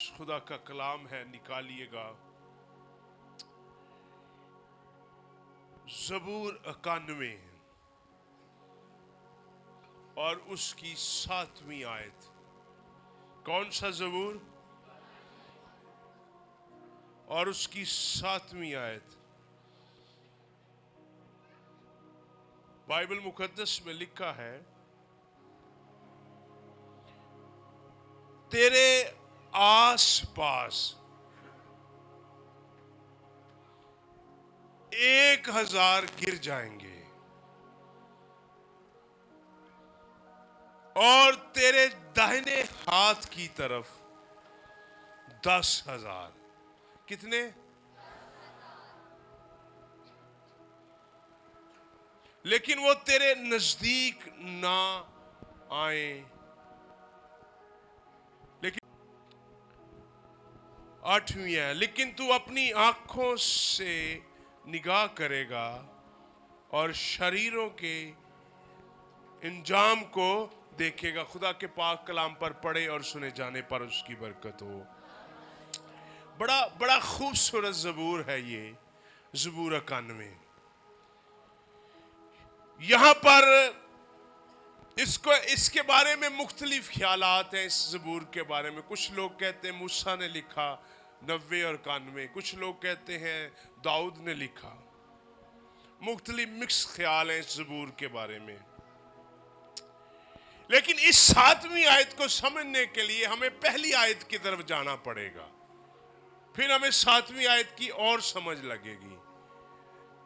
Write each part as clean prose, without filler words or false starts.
खुदा का कलाम है, निकालिएगा ज़बूर 91 और उसकी 7वीं आयत। कौन सा ज़बूर? और उसकी 7वीं आयत। बाइबल मुकद्दस में लिखा है, तेरे आस पास 1000 गिर जाएंगे और तेरे दाहिने हाथ की तरफ 10,000। कितने? लेकिन वो तेरे नजदीक ना आए। लेकिन 8वीं है, लेकिन तू अपनी आंखों से निगाह करेगा और शरीरों के इंजाम को देखेगा। खुदा के पाक कलाम पर पढ़े और सुने जाने पर उसकी बरकत हो। बड़ा खूबसूरत ज़बूर है ये, ज़बूर 91। यहां पर इसके बारे में मुख्तलिफ ख्यालात हैं। इस ज़बूर के बारे में कुछ लोग कहते हैं मूसा ने लिखा 90 और 91, कुछ लोग कहते हैं दाऊद ने लिखा। मुख्तलिफ मिक्स ख्याल हैं इस ज़बूर के बारे में। लेकिन इस 7वीं आयत को समझने के लिए हमें पहली आयत की तरफ जाना पड़ेगा, फिर हमें 7वीं आयत की और समझ लगेगी।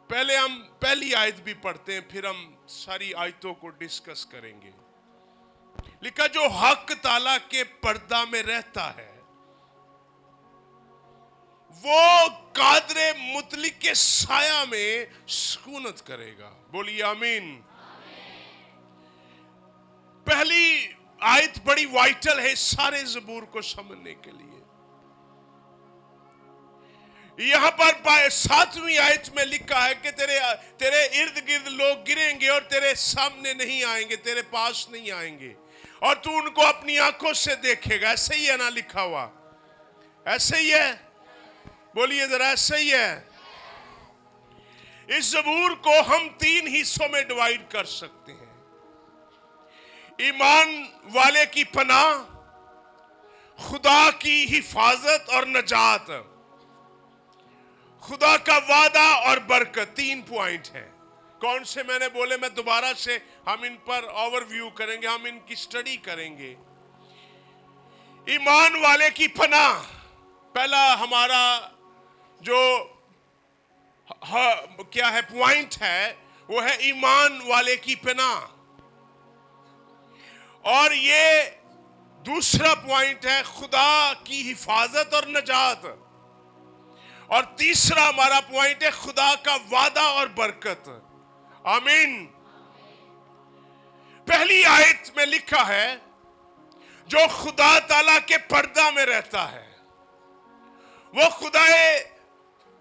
पहले हम पहली आयत भी पढ़ते हैं, फिर हम सारी आयतों को डिस्कस करेंगे। लिखा, जो हक ताला के पर्दा में रहता है वो कादरे मुतलिक के साया में सुकूनत करेगा। बोलिए आमीन। पहली आयत बड़ी वाइटल है सारे ज़बूर को समझने के लिए। यहां पर 7वीं आयत में लिखा है कि तेरे इर्द गिर्द लोग गिरेंगे और तेरे सामने नहीं आएंगे, तेरे पास नहीं आएंगे, और तू उनको अपनी आंखों से देखेगा। ऐसे ही है ना लिखा हुआ? ऐसे ही है? बोलिए जरा, ऐसे ही है? इस ज़बूर को हम 3 हिस्सों में डिवाइड कर सकते हैं। ईमान वाले की पनाह, खुदा की हिफाजत और नजात, खुदा का वादा और बरकत। 3 पॉइंट हैं। कौन से मैंने बोले? मैं दोबारा से हम इन पर ओवरव्यू करेंगे, हम इनकी स्टडी करेंगे। ईमान वाले की पनाह, पहला हमारा जो क्या है पॉइंट है, वो है ईमान वाले की पनाह। और ये दूसरा पॉइंट है खुदा की हिफाजत और नजात। और तीसरा हमारा पॉइंट है खुदा का वादा और बरकत। आमीन। पहली आयत में लिखा है, जो खुदा ताला के पर्दा में रहता है वो खुदाए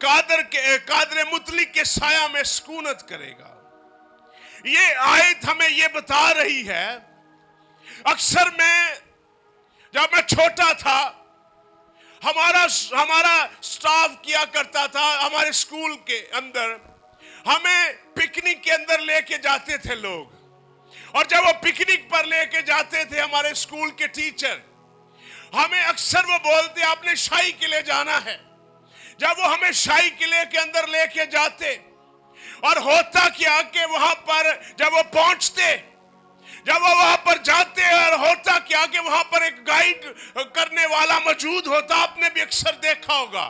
कादर मुतलिक के साया में सुकूनत करेगा। ये आयत हमें ये बता रही है, अक्सर जब मैं छोटा था, हमारा स्टाफ किया करता था हमारे स्कूल के अंदर, हमें पिकनिक के अंदर लेके जाते थे लोग। और जब वो पिकनिक पर लेके जाते थे हमारे स्कूल के टीचर, हमें अक्सर वो बोलते आपने शाही किले जाना है। जब वो हमें शाही किले के अंदर लेके जाते, और होता क्या कि वहां पर जब वो पहुंचते, जब वो वहां पर जाते, और होता क्या कि वहां पर एक गाइड करने वाला मौजूद होता। आपने भी अक्सर देखा होगा,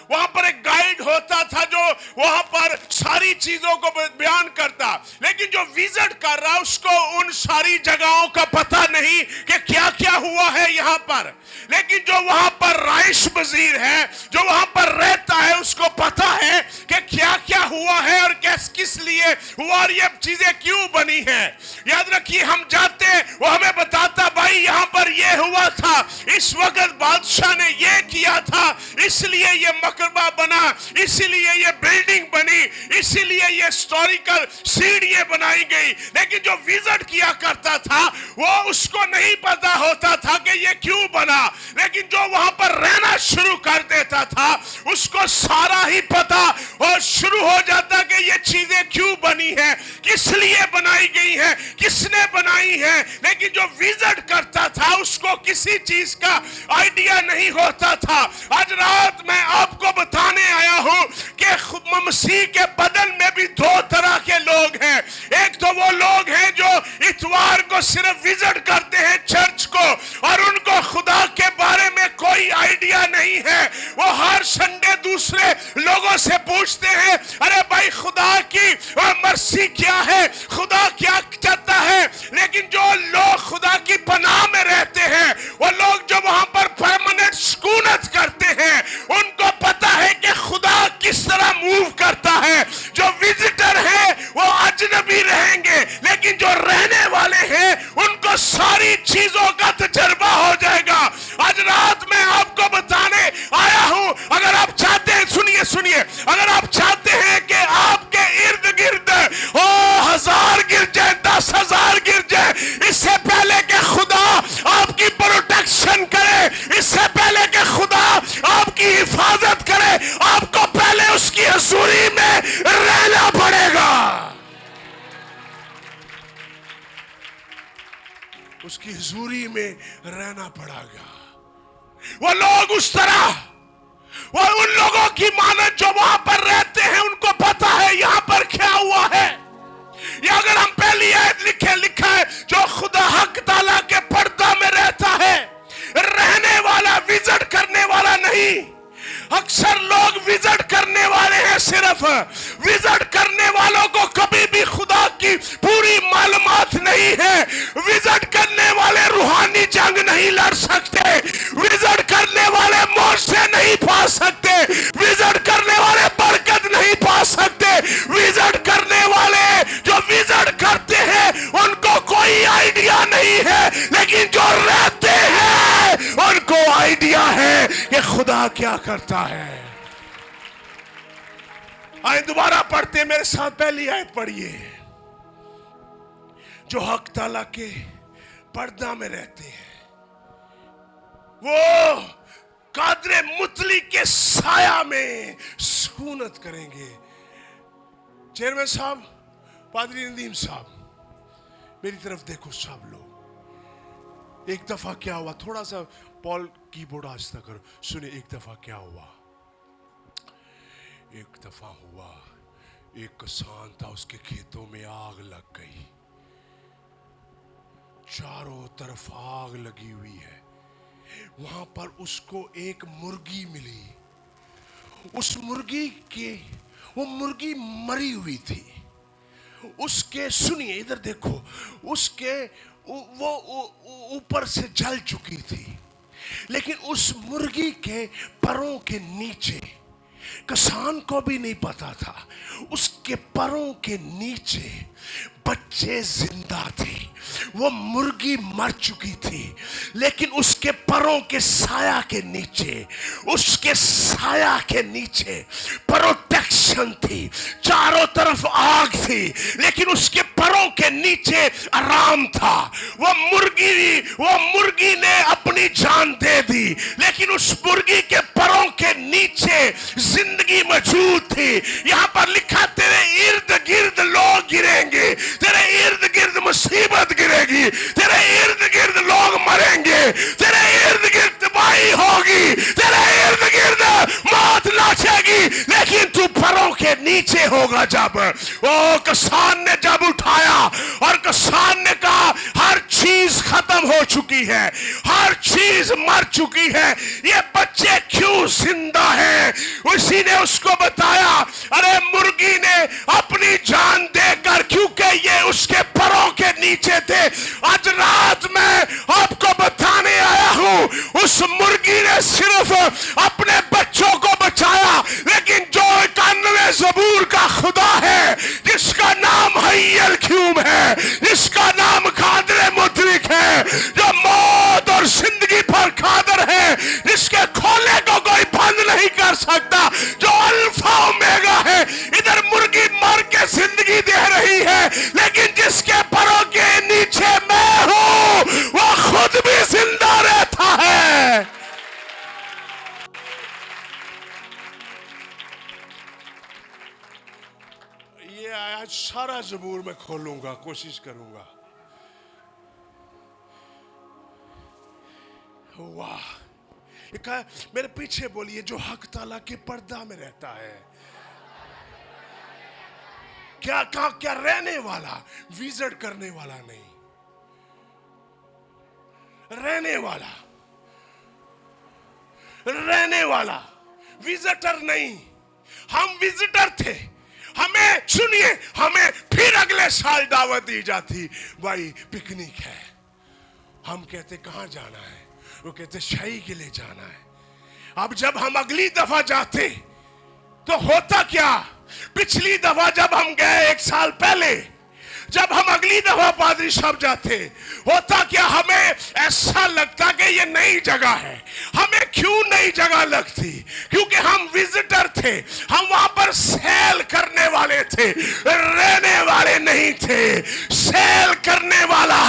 वहां पर एक गाइड होता था जो वहां पर सारी चीजों को बयान करता। लेकिन जो विजिट कर रहा उसको उन सारी जगहों का पता नहीं कि क्या क्या हुआ है यहां पर। लेकिन जो वहां पर राइश वजीर है, जो वहां पर रहता है, उसको पता है कि क्या क्या हुआ है और किसकी किस लिए हुआ और ये चीजें क्यों बनी हैं। याद रखिए, हम जाते वो हमें बताता भाई यहाँ पर ये हुआ था, इस वक्त बादशाह ने ये किया था, इसलिए ये मकबरा बना, इसीलिए ये बिल्डिंग बनी, इसीलिए ये हिस्टोरिकल सीढ़ियां बनाई गई। लेकिन जो विजिट किया करता था वो उसको नहीं पता होता था कि ये क्यों बना, लेकिन जो वहां पर रहना शुरू कर देता था उसको सारा ही पता और शुरू हो जाता कि ये चीजें क्यों बनी है, किस लिए बनाई गई है, किसने बनाई है। लेकिन जो विजिट करता था उसको किसी चीज का आइडिया नहीं होता था। आज रात मैं आपको बताने आया हूं कि मसीह के बदन में भी दो तरह के लोग हैं। एक तो वो लोग हैं जो इतवार को सिर्फ विजिट करते हैं चर्च को और उनको खुदा के बारे में कोई आइडिया नहीं है। वो हर संडे दूसरे लोगों से पूछते हैं, अरे भाई खुदा की मर्सी क्या है, खुदा क्या चाहता है। लेकिन जो लोग खुदा की पनाह में रहते हैं, वो लोग जो वहां पर परमानेंट सुकूनत करते हैं, उनको पता है कि खुदा किस तरह मूव करता है। जो विजिटर है वो अजनबी रहेंगे, लेकिन जो रहने वाले हैं उनको सारी चीजों का तजर्बा हो जाएगा। आज रात मैं आपको बताने आया हूं, अगर आप चाहते हैं, सुनिए, अगर आप चाहते हैं कि आपके इर्द गिर्द 1000 गिर जाए, 10,000 गिर जाए, इससे पहले कि खुदा आपकी प्रोटेक्शन करे, इससे पहले कि खुदा आपकी हिफाजत करे, आपको पहले उसकी हुजूरी में रहना पड़ेगा। उसकी हुजूरी में रहना पड़ेगा। वो लोग उस तरह, वो उन लोगों की मानद जो वहां पर रहते हैं, उनको पता है यहां पर क्या हुआ है। या अगर हम पहली आयत लिखा है, जो खुदा हक ताला के पर्दा में रहता है, रहने वाला, विजिट करने वाला नहीं। अक्सर लोग विजिट करने वाले हैं, सिर्फ विजिट करने वालों को कभी भी खुदा की पूरी मालूमात नहीं है। विजिट करने वाले रूहानी जंग नहीं लड़ सकते, विजिट करने वाले मौत से नहीं पा सकते, विजिट करने वाले बरकत नहीं पा सकते। विजिट करने वाले जो विजिट करते हैं उनको कोई आइडिया नहीं है, लेकिन जो रहते हैं उनको आइडिया है कि खुदा क्या करता है। आए दोबारा पढ़ते, मेरे साथ पहली आयत पढ़िए। जो हक ताला के पर्दा में रहते हैं वो कादरे मुतली के साया में सुकूनत करेंगे। चेयरमैन साहब, पादरी नदीम साहब, मेरी तरफ देखो सब लोग। एक दफा क्या हुआ, थोड़ा सा पॉल कीबोर्ड आस्ता करो, सुने। एक दफा क्या हुआ, एक दफा हुआ, एक किसान था, उसके खेतों में आग लग गई। चारों तरफ आग लगी हुई है। वहां पर उसको एक मुर्गी मिली। उस मुर्गी के, वो मुर्गी मरी हुई थी। उसके, सुनिए इधर देखो, उसके वो ऊपर से जल चुकी थी, लेकिन उस मुर्गी के परों के नीचे, किसान को भी नहीं पता था, उसके परों के नीचे बच्चे जिंदा थे। वो मुर्गी मर चुकी थी, लेकिन उसके परों के साया के नीचे, उसके साया के नीचे प्रोटेक्शन थी। चारों तरफ आग थी, लेकिन उसके परों के नीचे आराम था। वो मुर्गी ने अपनी जान दे दी, लेकिन उस मुर्गी के परों के नीचे जिंदगी मौजूद थी। यहां पर लिखा, तेरे इर्द गिर्द लोग गिरेंगे, तेरे इर्द गिर्द मुसीबत गिरेगी, तेरे इर्द गिर्द लोग मरेंगे, तेरे इर्द गिर्द तबाही होगी, तेरे इर्द गिर्द मौत नाचेगी, लेकिन तू परों के नीचे होगा। जब वो किसान ने जब उठाया और किसान ने कहा, हर चीज खत्म हो चुकी है, हर चीज मर चुकी है, ये बच्चे क्यों जिंदा हैं? उसी ने उसको बताया, अरे मुर्गी ने अपनी जान देकर, क्योंकि ये उसके परों के नीचे थे। आज रात मैं आपको बताने आया हूं, उस मुर्गी ने सिर्फ अपने बच्चों को बचाया, लेकिन जो 91 ज़बूर का खुदा है, जिस आज सारा ज़बूर में खोलूंगा, कोशिश करूंगा। वाह, मेरे पीछे बोलिए, जो हक ताला के पर्दा में रहता है। क्या रहने वाला, विजिट करने वाला नहीं, रहने वाला, विजिटर नहीं। हम विजिटर थे, हमें सुनिए, हमें फिर अगले साल दावत दी जाती, भाई पिकनिक है। हम कहते कहां जाना है, वो कहते शाही के लिए जाना है। अब जब हम अगली दफा जाते तो होता क्या, पिछली दफा जब हम गए 1 साल पहले, जब हम अगली दफा पादरी साहब जाते, होता क्या, हमें ऐसा लगता कि ये नई जगह है। हमें क्यों नई जगह लगती, क्योंकि हम विजिटर थे, हम वहां पर सैल करने वाले थे, रहने वाले नहीं थे। सैल करने वाला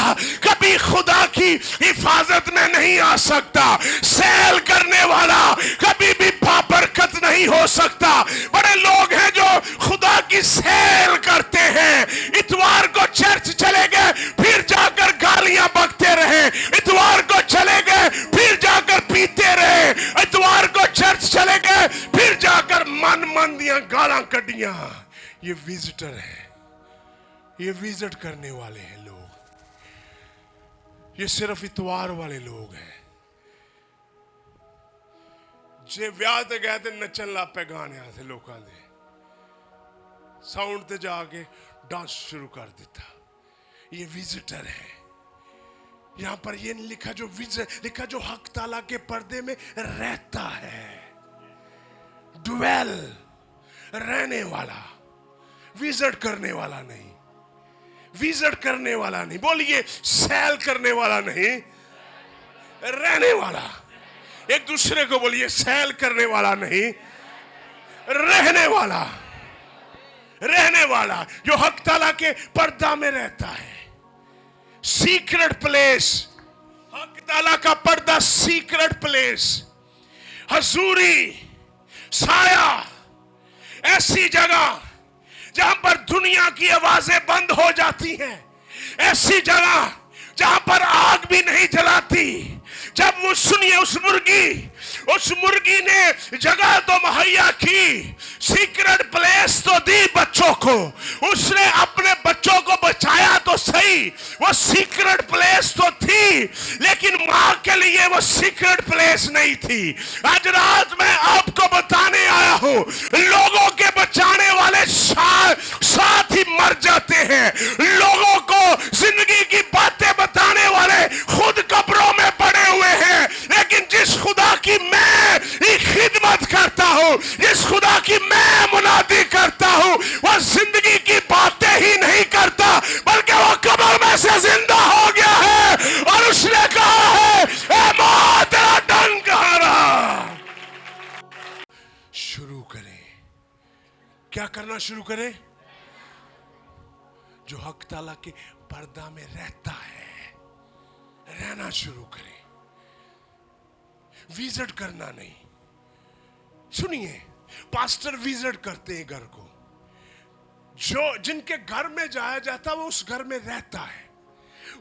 कभी खुदा की हिफाजत में नहीं आ सकता, सैल करने वाला कभी भी बाबरकत नहीं हो सकता। बड़े लोग हैं जो खुदा की सैल करते हैं, इतवार को चर्च चले गए, फिर जाकर गालियां बकते रहे, इतवार को चले गए, फिर जाकर पीते रहे, इतवार को चर्च चले गए, फिर जाकर मन दियां गालां कढ़ियां। ये विजिटर है, ये विजिट करने वाले हैं लोग, ये सिर्फ इतवार वाले लोग हैं। जे ਵਿਆਹ ਤੇ ਗਏ ਤੇ ਨੱਚਣ ਲੱਗ ਪਏ ਗਾਣਿਆਂ ਤੇ ਲੋਕਾਂ ਦੇ, ਸਾਊਂਡ ਤੇ ਜਾ ਕੇ डांस शुरू कर देता। ये विजिटर है। यहां पर ये लिखा, जो लिखा जो हक ताला के पर्दे में रहता है, ड्वेल, रहने वाला, विजिट करने वाला नहीं, विजिट करने वाला नहीं। बोलिए, सैल करने वाला नहीं, रहने वाला। एक दूसरे को बोलिए, सैल करने वाला नहीं, रहने वाला, रहने वाला, जो हक ताला के पर्दा में रहता है। सीक्रेट प्लेस, हक ताला का पर्दा, सीक्रेट प्लेस, हजूरी, साया, ऐसी जगह जहां पर दुनिया की आवाजें बंद हो जाती हैं, ऐसी जगह जहां पर आग भी नहीं जलाती। जब वो सुनिए, उस मुर्गी ने जगह तो मुहैया की, सीक्रेट प्लेस तो दी बच्चों को, उसने अपने बच्चों को बचाया तो सही, वो सीक्रेट प्लेस तो थी, लेकिन मां के लिए वो सीक्रेट प्लेस नहीं थी। आज रात मैं आपको बताने आया हूं, लोगों के बचाने वाले साथ ही मर जाते हैं, लोगों को जिंदगी की बातें बताने वाले खुद कब्रों में पड़े हुए हैं। लेकिन जिस खुदा की मैं खिदमत करता हूं, जिस खुदा की मैं मुनादी करता हूं, वह जिंदगी की बातें ही नहीं करता, बल्कि वह कब्र में से जिंदा हो गया है और उसने कहा है, ए मौत, तेरा डंक कहां रहा। शुरू करें, क्या करना शुरू करें? जो हक ताला के पर्दा में रहता है, रहना शुरू करें, विजिट करना नहीं। सुनिए, पास्टर विजिट करते हैं घर को, जो जिनके घर में जाया जाता है वो उस घर में रहता है,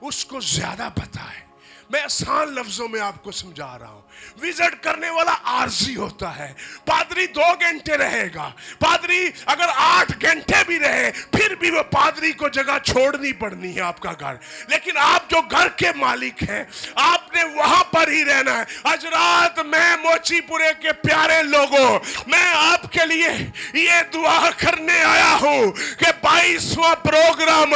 उसको ज्यादा पता है। मैं आसान लफ्जों में आपको समझा रहा हूं। विजिट करने वाला आरजी होता है। पादरी 2 घंटे रहेगा, पादरी अगर 8 घंटे भी रहे, फिर भी वो पादरी को जगह छोड़नी पड़नी है, आपका घर। लेकिन आप जो घर के मालिक हैं, आपने वहां पर ही रहना है। आज रात मैं मोचीपुरे के प्यारे लोगों, मैं आपके लिए ये दुआ करने आया हूं कि 22वां प्रोग्राम,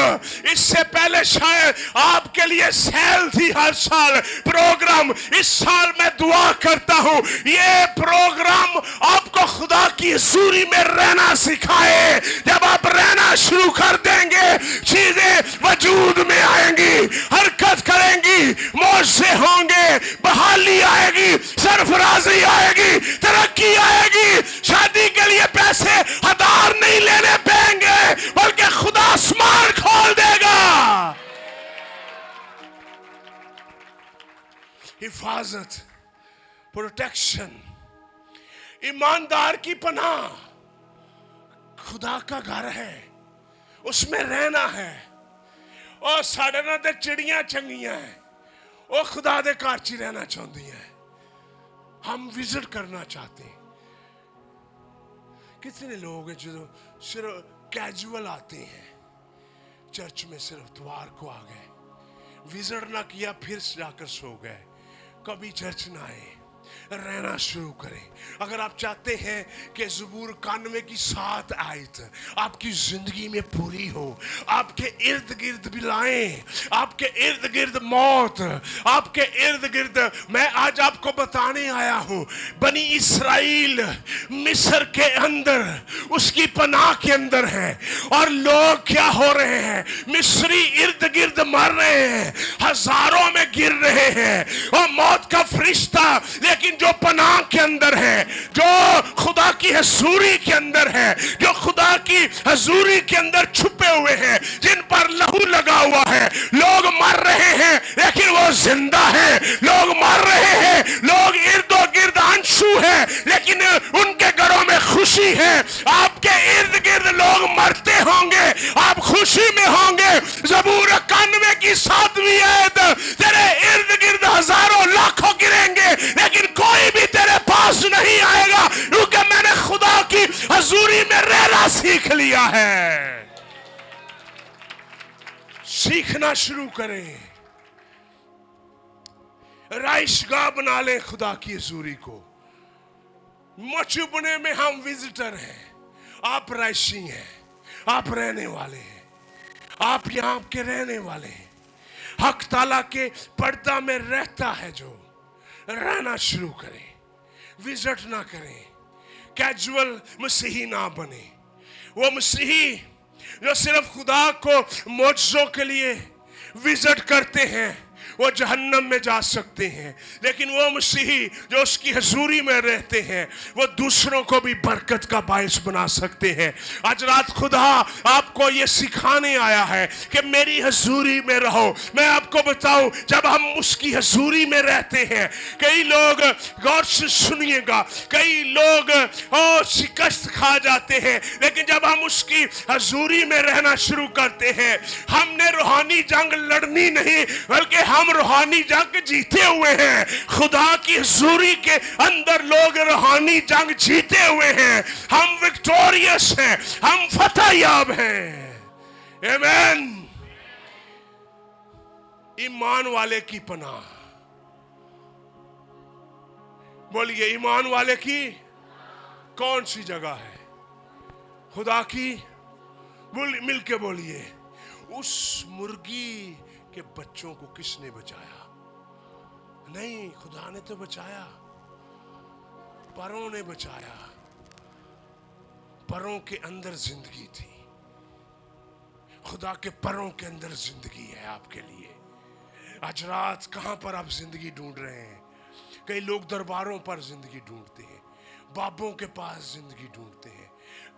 इससे पहले शायद आपके लिए सैल थी हर साल प्रोग्राम, इस साल मैं दुआ करता हूं ये प्रोग्राम आपको खुदा की हजूरी में रहना सिखाए। जब आप रहना शुरू कर देंगे, चीजें वजूद में आएंगी, हरकत करेंगी, मौजे होंगे, बहाली आएगी, सरफराजी आएगी, तरक्की आएगी। शादी के लिए पैसे हजार नहीं लेने पेंगे, बल्कि खुदा आसमान खोल देगा। हिफाजत, प्रोटेक्शन, ईमानदार की पनाह खुदा का घर है। उसमें रहना है। और साढ़े नाल ते चिड़ियां चंगियां है, वो खुदा दे घर च रहना चाहती हैं। हम विजिट करना चाहते हैं। कितने लोग हैं जो सिर्फ कैजुअल आते हैं चर्च में, सिर्फ द्वार को आ गए, विजिट ना किया, फिर जाकर सो गए, कभी चर्च ना आए। रहना शुरू करें। अगर आप चाहते हैं कि ज़बूर 91 की 7 आयत आपकी जिंदगी में पूरी हो, आपके इर्द गिर्द बिलाएं, आपके इर्द गिर्द मौत, आपके इर्द गिर्द, मैं आज आपको बताने आया हूं, बनी इसराइल मिस्र के अंदर उसकी पनाह के अंदर है, और लोग क्या हो रहे हैं, मिस्री इर्द गिर्द मर रहे हैं, हजारों में गिर रहे हैं, और मौत का फरिश्ता लेकिन जो पनाह के अंदर है, जो खुदा की हजूरी के अंदर है, जो खुदा की हजूरी के अंदर छुपे हुए हैं, जिन पर लहू लगा हुआ है, लोग मर रहे हैं लेकिन वो जिंदा है, लोग मर रहे हैं, लोग इर्दो गिर्द आंसू है लेकिन उनके घरों में खुशी है। आपके इर्द गिर्द लोग मरते होंगे, आप खुशी में होंगे। ज़बूर 91 की 7वीं आयत, तेरे इर्द गिर्द हजारों लाखों गिरेंगे लेकिन कोई भी तेरे पास नहीं आएगा, क्योंकि मैंने खुदा की हजूरी में रहना सीख लिया है। सीखना शुरू करें, राइशगाह बना लें खुदा की हजूरी को। मचुबने में हम विजिटर हैं, आप राइशी हैं, आप रहने वाले हैं, आप यहां के रहने वाले हैं। हक ताला के पर्दा में रहता है जो, रहना शुरू करें, विजिट ना करें, कैजुअल मसीही ना बने। वो मसीही जो सिर्फ खुदा को मौजज़ों के लिए विजिट करते हैं वो जहन्नम में जा सकते हैं, लेकिन वो मसीही जो उसकी हजूरी में रहते हैं वो दूसरों को भी बरकत का बायस बना सकते हैं। आज रात खुदा आपको ये सिखाने आया है कि मेरी हजूरी में रहो। मैं आपको बताऊं, जब हम उसकी हजूरी में रहते हैं, कई लोग, गौर से सुनिएगा, कई लोग शिकस्त खा जाते हैं, लेकिन जब हम उसकी हजूरी में रहना शुरू करते हैं, हमने रूहानी जंग लड़नी नहीं बल्कि हम रूहानी जंग जीते हुए हैं। खुदा की हुजूरी के अंदर लोग रूहानी जंग जीते हुए हैं। हम विक्टोरियस हैं, हम फतह याब हैं। आमीन। ईमान वाले की पनाह, बोलिए ईमान वाले की कौन सी जगह है? खुदा की। मिल के बोलिए, उस मुर्गी के बच्चों को किसने बचाया? नहीं, खुदा ने तो बचाया, परों ने बचाया। परों के अंदर जिंदगी थी, खुदा के परों के अंदर जिंदगी है आपके लिए। आज रात कहां पर आप जिंदगी ढूंढ रहे हैं? कई लोग दरबारों पर जिंदगी ढूंढते हैं, बाबों के पास जिंदगी ढूंढते हैं।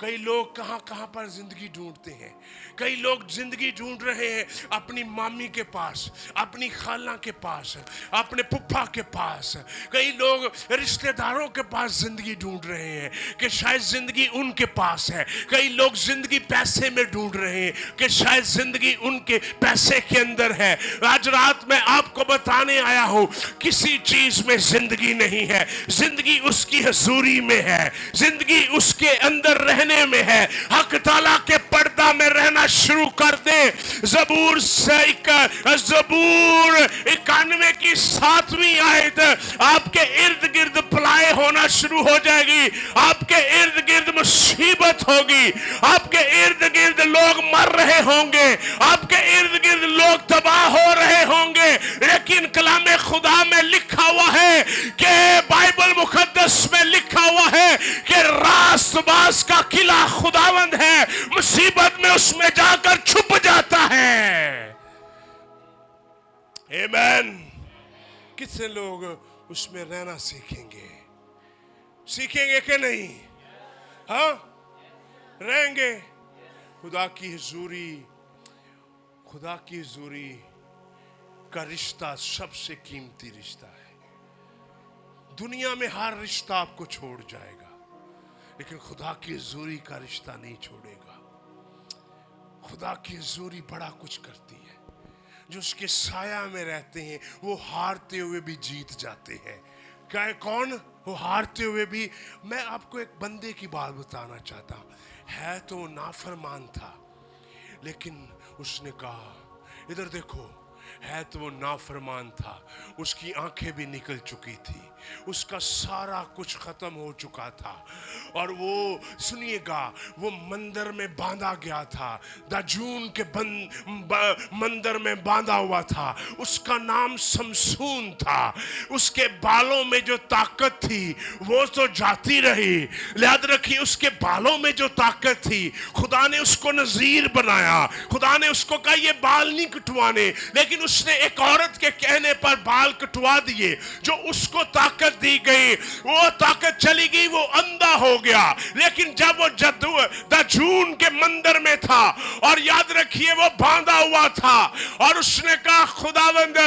कई लोग कहां कहां पर जिंदगी ढूंढते हैं। कई लोग जिंदगी ढूंढ रहे हैं अपनी मामी के पास, अपनी खाला के पास, अपने पुप्पा के पास। कई लोग रिश्तेदारों के पास जिंदगी ढूंढ रहे हैं कि शायद जिंदगी उनके पास है। कई लोग जिंदगी पैसे में ढूंढ रहे हैं कि शायद जिंदगी उनके पैसे के अंदर है। आज रात मैं आपको बताने आया हूं, किसी चीज में जिंदगी नहीं है, जिंदगी उसकी हजूरी में है, जिंदगी उसके अंदर रहने में है। हक ताला के पर्दा में रहना शुरू कर दे। ज़बूर 91 की 7वीं आयत आपके इर्द गिर्द पलाए होना शुरू हो जाएगी। आपके इर्द गिर्द मुसीबत होगी, आपके इर्द गिर्द लोग मर रहे होंगे, आपके इर्द गिर्द लोग तबाह हो रहे होंगे, लेकिन कलामे खुदा में लिखा हुआ है कि बाइबल मुकद्दस में लिखा हुआ है कि रास्तबाज का किला खुदावंद है, मुसीबत में उसमें जाकर छुप जाता है। आमीन। कितने लोग उसमें रहना सीखेंगे? सीखेंगे कि नहीं? हाँ, रहेंगे। खुदा की हुजूरी, खुदा की हुजूरी का रिश्ता सबसे कीमती रिश्ता है। दुनिया में हर रिश्ता आपको छोड़ जाएगा, लेकिन खुदा की हुजूरी का रिश्ता नहीं छोड़ेगा। خدا کی حضوری بڑا کچھ کرتی ہے. جو اس کے سایہ میں رہتے ہیں وہ ہارتے ہوئے بھی جیت جاتے ہیں. کیا ہے کون؟ وہ ہارتے ہوئے بھی. میں آپ کو ایک بندے کی بات بتانا چاہتا ہوں. ہے تو وہ نافرمان تھا, لیکن اس نے کہا ادھر دیکھو, ہے تو وہ نافرمان تھا, اس کی آنکھیں بھی نکل چکی تھی, اس کا سارا کچھ ختم ہو چکا تھا, اور وہ سنیے گا وہ مندر میں باندھا گیا تھا, داجون کے مندر میں باندھا ہوا تھا. اس کا نام سمسون تھا. اس کے بالوں میں جو طاقت تھی وہ تو جاتی رہی. یاد رکھیے اس کے بالوں میں جو طاقت تھی, خدا نے اس کو نذیر بنایا. خدا نے اس کو کہا یہ بال نہیں کٹوانے, لیکن اس نے ایک عورت کے کہنے پر بال کٹوا دیے. جو اس کو طاقت دی گئی وہ طاقت چلی گئی, وہ اندھا ہو گیا. لیکن جب وہ داجون کے مندر میں تھا اور یاد رکھیے وہ باندھا ہوا تھا, اور اس نے کہا خداوند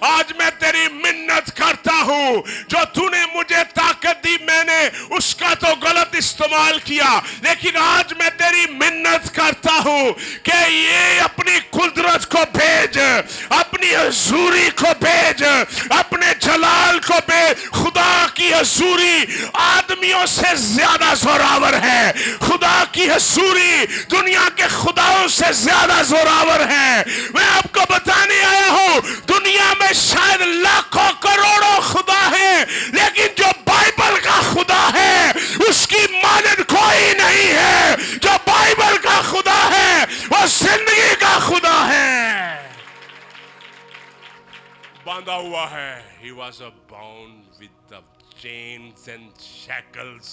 آج میں تیری منت کرتا ہوں, جو تو نے مجھے طاقت دی میں نے اس کا تو غلط استعمال کیا, لیکن آج میں تیری منت کرتا ہوں کہ یہ اپنی قدرت کو بھیج, اپنی حضوری کو بھیج, اپنے جلال کو بھیج. خدا کی حضوری آدمیوں سے زیادہ زوراور ہے. خدا کی حضوری دنیا کے خداؤں سے زیادہ زوراور ہے. میں آپ کو بتانے آیا ہوں دنیا میں شاید لاکھوں کروڑوں خدا ہیں, لیکن جو بائبل کا خدا ہے اس کی مانند کوئی نہیں ہے. جو بائبل کا خدا ہے وہ زندگی کا خدا ہے. باندھا ہوا ہے. He was bound with the chains and shackles,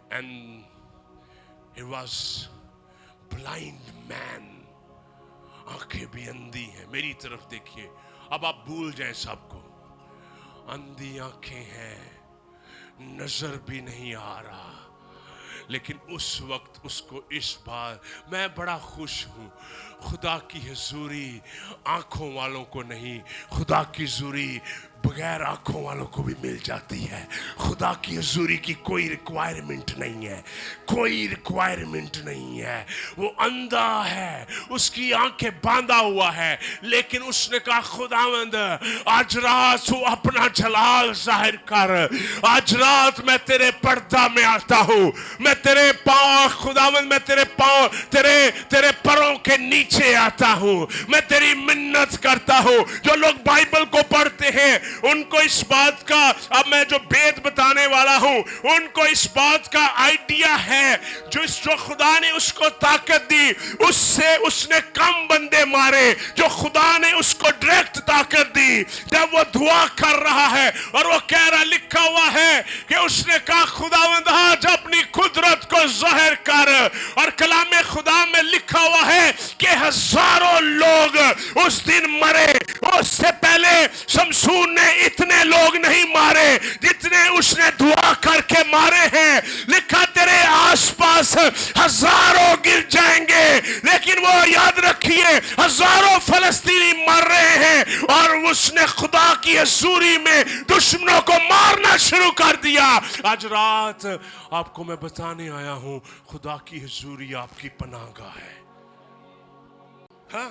and he was blind man. آنکھیں بھی اندھی ہیں. میری طرف دیکھیے, اب آپ بھول جائیں سب کو. اندھی آنکھیں ہیں, نظر بھی نہیں آ رہا, لیکن اس وقت اس کو اس بار میں بڑا خوش ہوں. خدا کی حضوری آنکھوں والوں کو نہیں, خدا کی حضوری بغیر آنکھوں والوں کو بھی مل جاتی ہے. خدا کی حضوری کی کوئی ریکوائرمنٹ نہیں ہے, کوئی ریکوائرمنٹ نہیں ہے. وہ اندھا ہے, اس کی آنکھیں باندھا ہوا ہے, لیکن اس نے کہا خداوند آج رات تو اپنا جلال ظاہر کر. آج رات میں تیرے پردہ میں آتا ہوں, میں تیرے پاؤں خداوند, میں تیرے پاؤں تیرے پروں کے نیچے آتا ہوں, میں تیری منت کرتا ہوں. جو لوگ بائبل کو پڑھتے ہیں ان کو اس بات کا, اب میں جو بید بتانے والا ہوں ان کو اس بات کا آئیڈیا ہے, جو خدا نے اس کو طاقت دی اس سے اس نے کم بندے مارے. جو خدا نے اس کو ڈائریکٹ طاقت دی, جب وہ دعا کر رہا ہے اور وہ کہہ رہا, لکھا ہوا ہے کہ اس نے کہا خداوند آج اپنی قدرت کو ظاہر کر. اور کلام خدا میں لکھا ہوا ہے کہ ہزاروں لوگ اس دن مرے. اس سے پہلے شمشون نے اتنے لوگ نہیں مارے جتنے اس نے دعا کر کے مارے ہیں. لکھا تیرے آس پاس ہزاروں گر جائیں گے, لیکن وہ یاد رکھیے ہزاروں فلسطینی مر رہے ہیں, اور اس نے خدا کی حضوری میں دشمنوں کو مارنا شروع کر دیا. آج رات آپ کو میں بتانے آیا ہوں خدا کی حضوری آپ کی پناہ گاہ ہے. ہاں,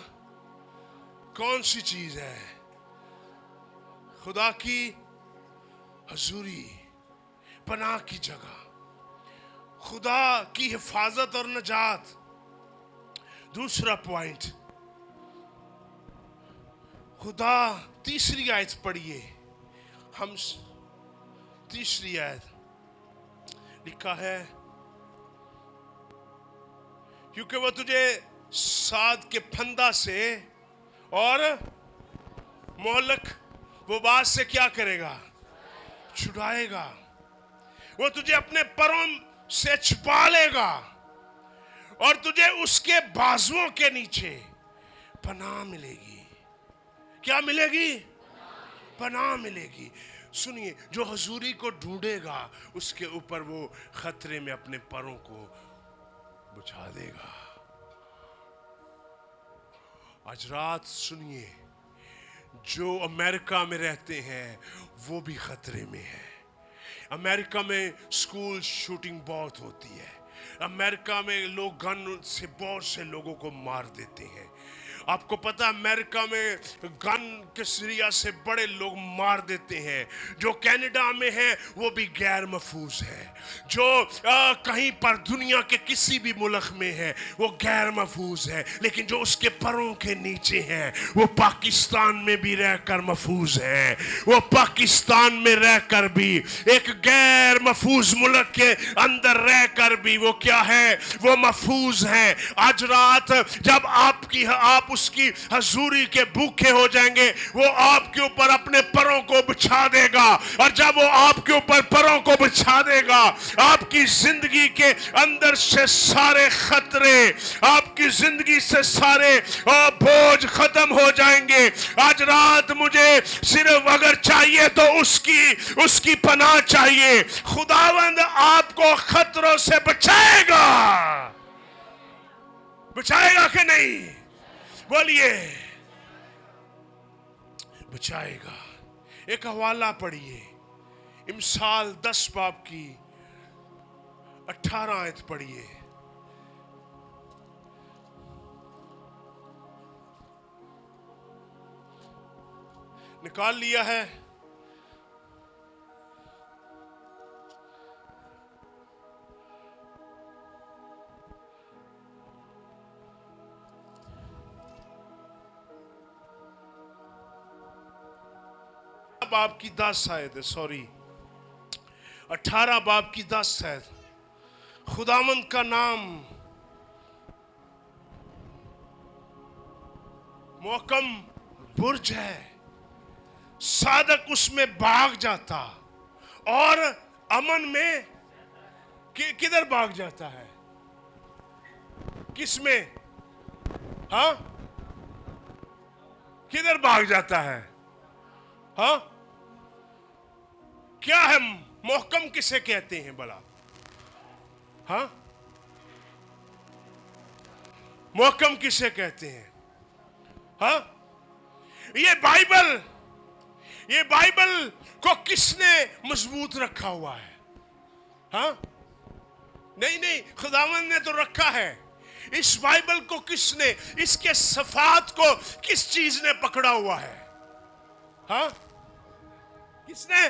کون سی چیز ہے خدا کی حضوری, پناہ کی جگہ, خدا کی حفاظت اور نجات. دوسرا پوائنٹ, خدا, تیسری آیت پڑھیے ہم, تیسری آیت لکھا ہے کیونکہ وہ تجھے ساد کے پھندا سے اور مہلک وباس سے کیا کرے گا, چھڑائے گا. وہ تجھے اپنے پروں سے چھپا لے گا, اور تجھے اس کے بازوؤں کے نیچے پناہ ملے گی. کیا ملے گی؟ پناہ ملے گی. سنیے, جو حضوری کو ڈھونڈے گا اس کے اوپر وہ خطرے میں اپنے پروں کو بچھا دے گا. آج رات سنیے, جو امریکہ میں رہتے ہیں وہ بھی خطرے میں ہے. امریکہ میں سکول شوٹنگ بہت ہوتی ہے. अमेरिका में लोग गन से बहुत से लोगों को मार देते हैं। आपको पता अमेरिका में गन के जरिया से बड़े लोग मार देते हैं। जो कनाडा में है वो भी गैर महफूज है। जो कहीं पर दुनिया के किसी भी मुल्क में है वो गैर महफूज है। लेकिन जो उसके परों के नीचे है वो पाकिस्तान में भी रहकर महफूज है। वो पाकिस्तान में रहकर भी एक गैर महफूज मुल्क के अंदर रहकर भी वो क्या है, वो महफूज है। आज रात जब आप उसकी हजूरी के भूखे हो जाएंगे, वो आपके ऊपर अपने परों को बिछा देगा। और जब वो आपके ऊपर परों को बिछा देगा, आपकी जिंदगी के अंदर से सारे खतरे, आपकी जिंदगी से सारे बोझ खत्म हो जाएंगे। आज रात मुझे सिर्फ अगर चाहिए तो उसकी पनाह चाहिए। खुदावंद आपको खतरों से बचाएगा। बचाएगा कि नहीं? बोलिए, बचाएगा। एक हवाला पढ़िए, इमसाल 10 बाब की 18 आयत पढ़िए। निकाल लिया है? बाब की 10 आयत है, सॉरी 18 बाब की 10 है। खुदावंद का नाम मोहकम बुर्ज है, सादक उसमें भाग जाता और अमन में किधर भाग जाता है? किसमें? हाँ, किधर भाग जाता है? हाँ, क्या है मोहकम किसे कहते हैं भला? हाँ, मोहकम किसे कहते हैं? हाँ, ये बाइबल को किसने मजबूत रखा हुआ है? हाँ, नहीं, खुदावंद ने तो रखा है। इस बाइबल को किसने, इसके सफात को किस चीज ने पकड़ा हुआ है? हाँ, किसने?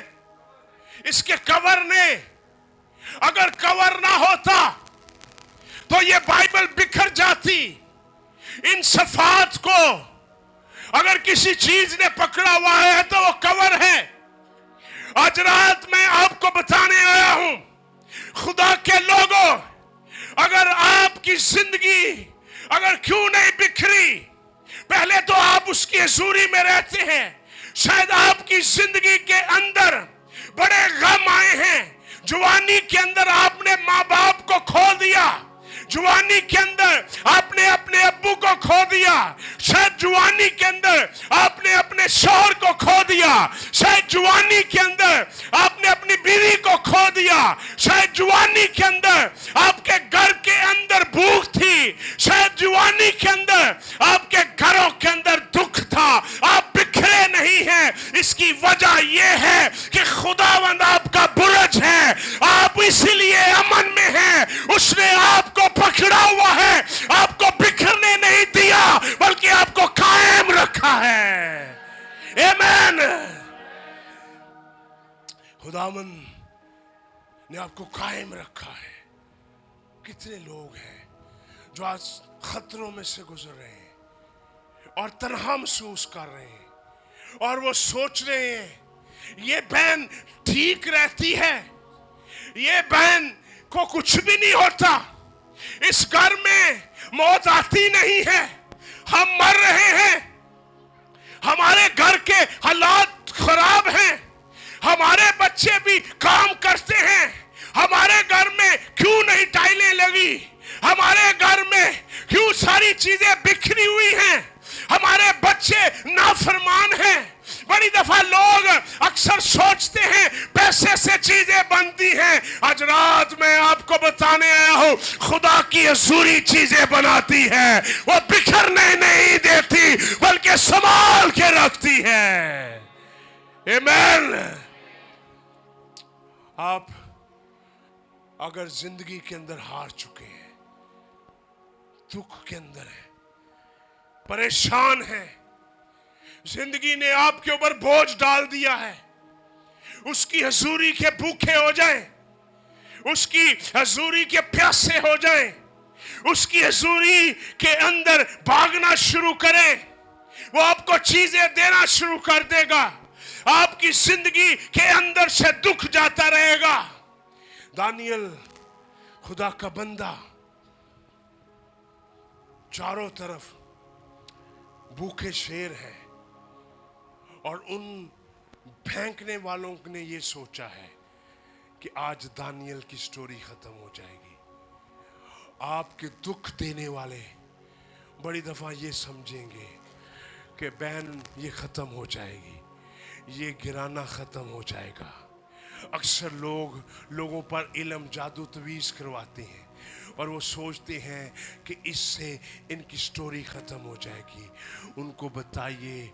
इसके कवर ने। अगर कवर ना होता तो ये बाइबल बिखर जाती। इन सफात को अगर किसी चीज ने पकड़ा हुआ है तो वो कवर है। आज रात मैं आपको बताने आया हूं, खुदा के लोगों, अगर आपकी जिंदगी अगर क्यों नहीं बिखरी, पहले तो आप उसकी हजूरी में रहते हैं। शायद आपकी जिंदगी के अंदर बड़े गम आए हैं। जवानी के अंदर आपने माँ बाप को खो दिया। जवानी के अंदर आपने अपने अब्बू को खो दिया। शायद जवानी के अंदर आपने अपने शौहर को खो दिया। शायद जवानी के अंदर आपने अपनी बीवी को खो दिया। शायद जवानी के अंदर आपके घर के अंदर भूख थी। शायद जवानी के अंदर आपके घरों के अंदर दुख था। आप बिखरे नहीं हैं। इसकी वजह यह है कि खुदावंद आपका बुर्ज है। आप इसीलिए अमन में हैं। उसने आपको पकड़ा हुआ है, आपको बिखरने नहीं दिया बल्कि आपको कायम रखा है। आमीन। खुदावंद ने आपको कायम रखा है। कितने लोग हैं जो आज खतरों में से गुजर रहे हैं और तन्हा महसूस कर रहे हैं और वो सोच रहे हैं ये बहन ठीक रहती है, ये बहन को कुछ भी नहीं होता, इस घर में मौत आती नहीं है, हम मर रहे हैं, हमारे घर के हालात खराब हैं, हमारे बच्चे भी काम करते हैं, हमारे घर में क्यों नहीं टाइलें लगी, हमारे घर में क्यों सारी चीजें बिखरी हुई हैं, हमारे बच्चे नाफरमान हैं। बड़ी दफा लोग अक्सर सोचते हैं पैसे से चीजें बनती हैं। आज रात मैं आपको बताने आया हूं, खुदा की हजूरी चीजें बनाती है। वो बिखरने नहीं देती बल्कि संभाल के रखती है। आमीन। आप अगर जिंदगी के अंदर हार चुके हैं, दुख के अंदर है, परेशान हैं, जिंदगी ने आपके ऊपर बोझ डाल दिया है, उसकी हजूरी के भूखे हो जाएं, उसकी हजूरी के प्यासे हो जाएं, उसकी हजूरी के अंदर भागना शुरू करें, वो आपको चीजें देना शुरू कर देगा, आपकी जिंदगी के अंदर से दुख जाता रहेगा। दानियल खुदा का बंदा चारों तरफ भूखे शेर है और उन फेंकने वालों ने ये सोचा है कि आज दानियल की स्टोरी खत्म हो जाएगी। आपके दुख देने वाले बड़ी दफा ये समझेंगे कि बहन ये खत्म हो जाएगी, ये गिराना खत्म हो जाएगा। अक्सर लोगों पर इल्म जादू तवीज़ करवाते हैं और वो सोचते हैं कि इससे इनकी स्टोरी ख़त्म हो जाएगी। उनको बताइए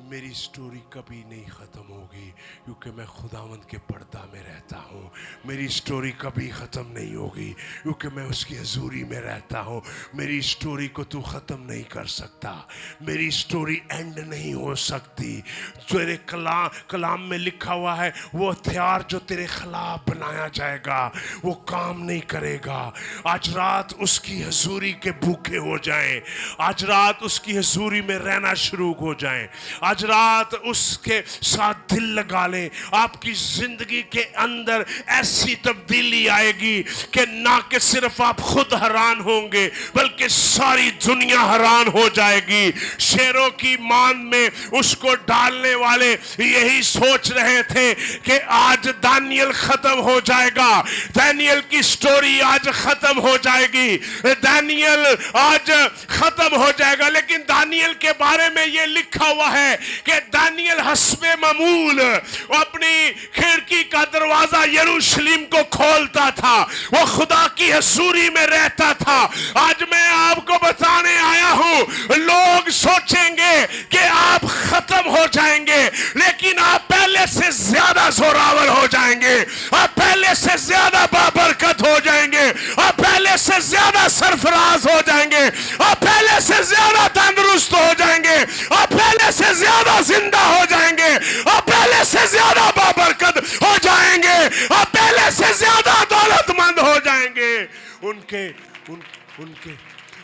मेरी स्टोरी कभी नहीं ख़त्म होगी, क्योंकि मैं खुदावंद के पर्दा में रहता हूँ। मेरी स्टोरी कभी ख़त्म नहीं होगी क्योंकि मैं उसकी हजूरी में रहता हूँ। मेरी स्टोरी को तू ख़त्म नहीं कर सकता, मेरी स्टोरी एंड नहीं हो सकती। तेरे कलाम में लिखा हुआ है वो हथियार जो तेरे खिलाफ बनाया जाएगा वो काम नहीं करेगा। आज रात उसकी हजूरी के भूखे हो जाएं, आज रात उसकी हजूरी में रहना शुरू हो जाएं, आज रात उसके साथ दिल लगा लें। आपकी जिंदगी के अंदर ऐसी तब्दीली आएगी कि ना कि सिर्फ आप खुद हैरान होंगे बल्कि सारी दुनिया हैरान हो जाएगी। शेरों की मान में उसको डालने वाले यही सोच रहे थे कि आज दानियल खत्म हो जाएगा, दानियल की स्टोरी आज खत्म हो जाएगी, दानियल आज खत्म हो जाएगा। लेकिन दानियल के बारे में ये लिखा हुआ है कि दानियल हस्बे मामूल अपनी खिड़की का दरवाजा यरूशलेम को खोलता था, वो खुदा की हजूरी में रहता था। आज मैं आपको बताने आया हूं, लोग सोचेंगे कि आप खत्म हो जाएंगे लेकिन आप पहले से ज्यादा जोरावर हो जाएंगे, आप पहले से ज्यादा बाबरकत हो जाएंगे, आप पहले से ज्यादा सरफराज हो जाएंगे, आप पहले से ज्यादा तंदुरुस्त हो जाएंगे, आप पहले से ज्यादा जिंदा हो जाएंगे, आप पहले से ज्यादा बाबरकत हो जाएंगे, आप पहले से ज्यादा दौलतमंद हो जाएंगे।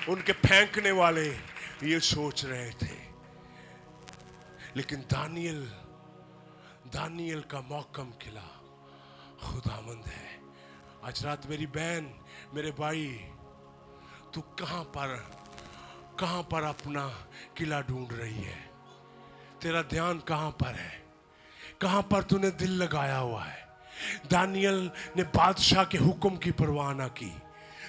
उनके फेंकने वाले ये सोच रहे थे, लेकिन दानियल का मौकम किला खुदावंद है। आज रात मेरी बहन, मेरे भाई, तू कहां पर अपना किला ढूंढ रही है? तेरा ध्यान कहां पर है? कहां पर तूने दिल लगाया हुआ है? दानियल ने बादशाह के हुक्म की परवाह ना की।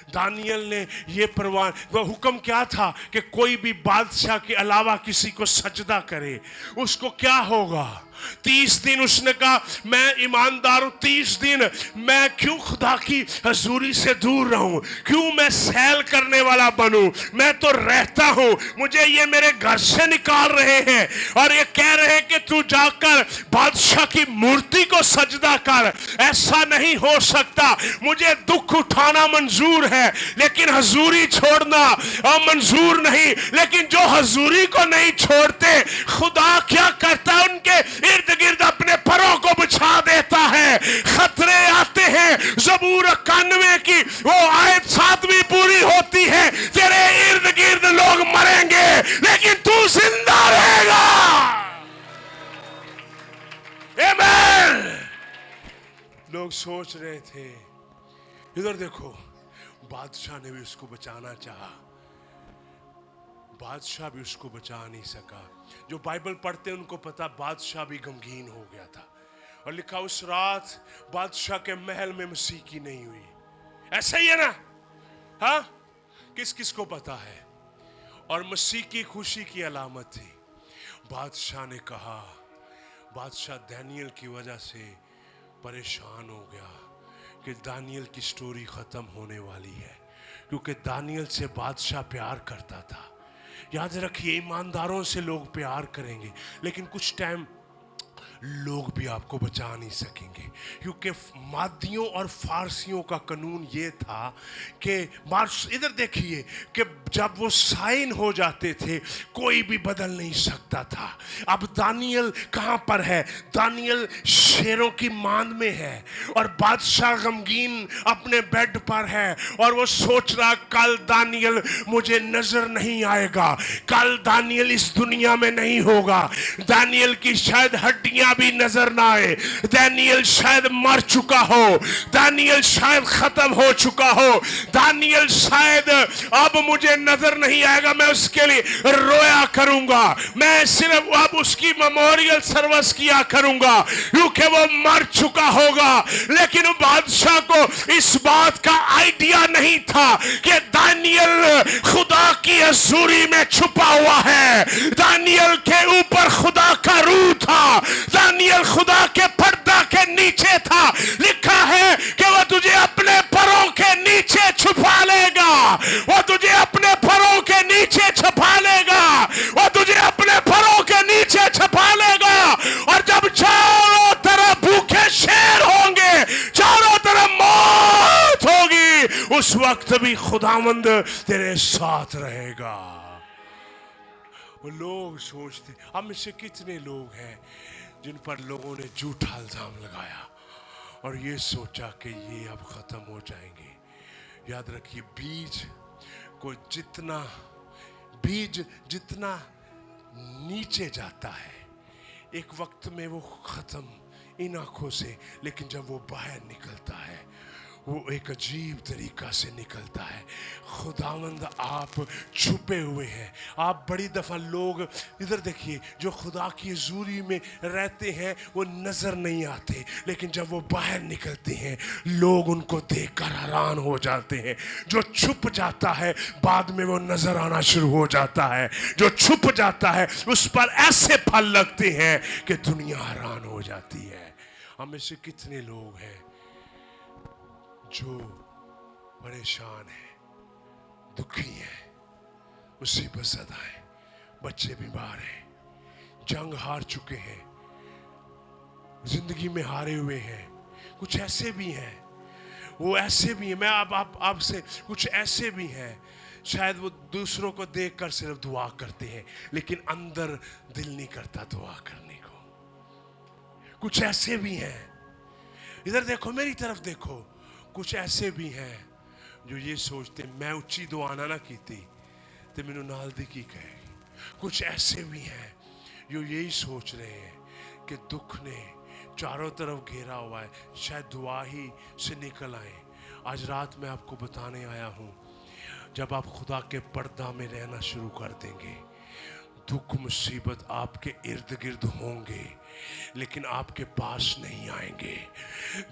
दानियल ने ये परवाह, वह हुक्म क्या था कि कोई भी बादशाह के अलावा किसी को सजदा करे उसको क्या होगा। 30 दिन उसने कहा मैं ईमानदार हूं, 30 दिन मैं क्यों खुदा की हजूरी से दूर रहूं, क्यों मैं सैल करने वाला बनूं, मैं तो रहता हूं, मुझे ये मेरे घर से निकाल रहे हैं और ये कह रहे हैं कि तू जाकर बादशाह की मूर्ति को सजदा कर। ऐसा नहीं हो सकता, मुझे दुख उठाना मंजूर है लेकिन हजूरी छोड़ना मंजूर नहीं। लेकिन जो हजूरी को नहीं छोड़ते, खुदा क्या करता है, उनके इर्द गिर्द अपने परों को बिछा देता है। खतरे आते हैं, ज़बूर 91 की वो आयत 7वीं पूरी होती है, तेरे इर्द गिर्द लोग मरेंगे लेकिन तू जिंदा रहेगा। आमीन। लोग सोच रहे थे, इधर देखो, बादशाह ने भी उसको बचाना चाहा, बादशाह भी उसको बचा नहीं सका। जो बाइबल पढ़ते हैं उनको पता बादशाह भी गमगीन हो गया था और लिखा उस रात बादशाह के महल में मसीह की नहीं हुई। ऐसा ही है ना? हाँ, किस को पता है? और मसीह की खुशी की अलामत थी। बादशाह ने कहा, बादशाह दानियल की वजह से परेशान हो गया कि दानियल की स्टोरी खत्म होने वाली है, क्योंकि दानियल से बादशाह प्यार करता था। याद रखिए, ईमानदारों से लोग प्यार करेंगे लेकिन कुछ टाइम लोग भी आपको बचा नहीं सकेंगे, क्योंकि मादियों और फारसियों का कानून ये था कि इधर देखिए कि जब वो साइन हो जाते थे कोई भी बदल नहीं सकता था। अब दानियल कहाँ पर है? दानियल शेरों की मांद में है और बादशाह गमगीन अपने बेड पर है और वो सोच रहा कल दानियल मुझे नजर नहीं आएगा, कल दानियल इस दुनिया में नहीं होगा, दानियल की शायद हड्डियां भी नजर ना आए, दानियल शायद मर चुका हो, दानियल शायद खत्म हो चुका हो, दानियल शायद अब मुझे नजर नहीं आएगा, मैं उसके लिए रोया करूंगा, मैं सिर्फ अब उसकी मेमोरियल सर्विस किया करूंगा क्योंकि वो मर चुका होगा। लेकिन बादशाह को इस बात का आइडिया नहीं था कि दानियल खुदा की हजूरी में छुपा हुआ है, दानियल के ऊपर खुदा का रूह था, दानियल खुदा के पर्दा के नीचे था। लिखा है कि वो तुझे अपने परों के नीचे छुपा लेगा, वो तुझे अपने परों के नीचे छुपा लेगा, वो तुझे अपने परों के नीचे छुपा लेगा। और जब चारों तरफ भूखे शेर होंगे, चारों तरफ मौत होगी, उस वक्त भी खुदावंद तेरे साथ रहेगा। वो लोग सोचते, हम में से कितने लोग हैं जिन पर लोगों ने झूठा इल्जाम लगाया और ये सोचा कि ये अब खत्म हो जाएंगे। याद रखिए, बीज जितना नीचे जाता है एक वक्त में वो खत्म इन आंखों से, लेकिन जब वो बाहर निकलता है वो एक अजीब तरीका से निकलता है। खुदावंद आप छुपे हुए हैं। आप बड़ी दफ़ा लोग इधर देखिए जो खुदा की हजूरी में रहते हैं वो नज़र नहीं आते, लेकिन जब वो बाहर निकलते हैं लोग उनको देखकर हैरान हो जाते हैं। जो छुप जाता है बाद में वो नज़र आना शुरू हो जाता है, जो छुप जाता है उस पर ऐसे फल लगते हैं कि दुनिया हैरान हो जाती है। हम में से कितने लोग हैं जो परेशान है, दुखी है, मुसीबत ज़दा है, बच्चे बीमार हैं, जंग हार चुके हैं, जिंदगी में हारे हुए हैं। कुछ ऐसे भी हैं, वो ऐसे भी हैं, मैं आपसे कुछ ऐसे भी हैं शायद वो दूसरों को देखकर सिर्फ दुआ करते हैं लेकिन अंदर दिल नहीं करता दुआ करने को। कुछ ऐसे भी हैं, इधर देखो, मेरी तरफ देखो, कुछ ऐसे भी हैं जो ये सोचते मैं उच्ची दुआ ना कीती तो मैनू नाल दी की कहेगी। कुछ ऐसे भी हैं जो यही सोच रहे हैं कि दुख ने चारों तरफ घेरा हुआ है, शायद दुआ ही से निकल आए। आज रात मैं आपको बताने आया हूँ, जब आप खुदा के पर्दा में रहना शुरू कर देंगे, दुख मुसीबत आपके इर्द गिर्द होंगे लेकिन आपके पास नहीं आएंगे।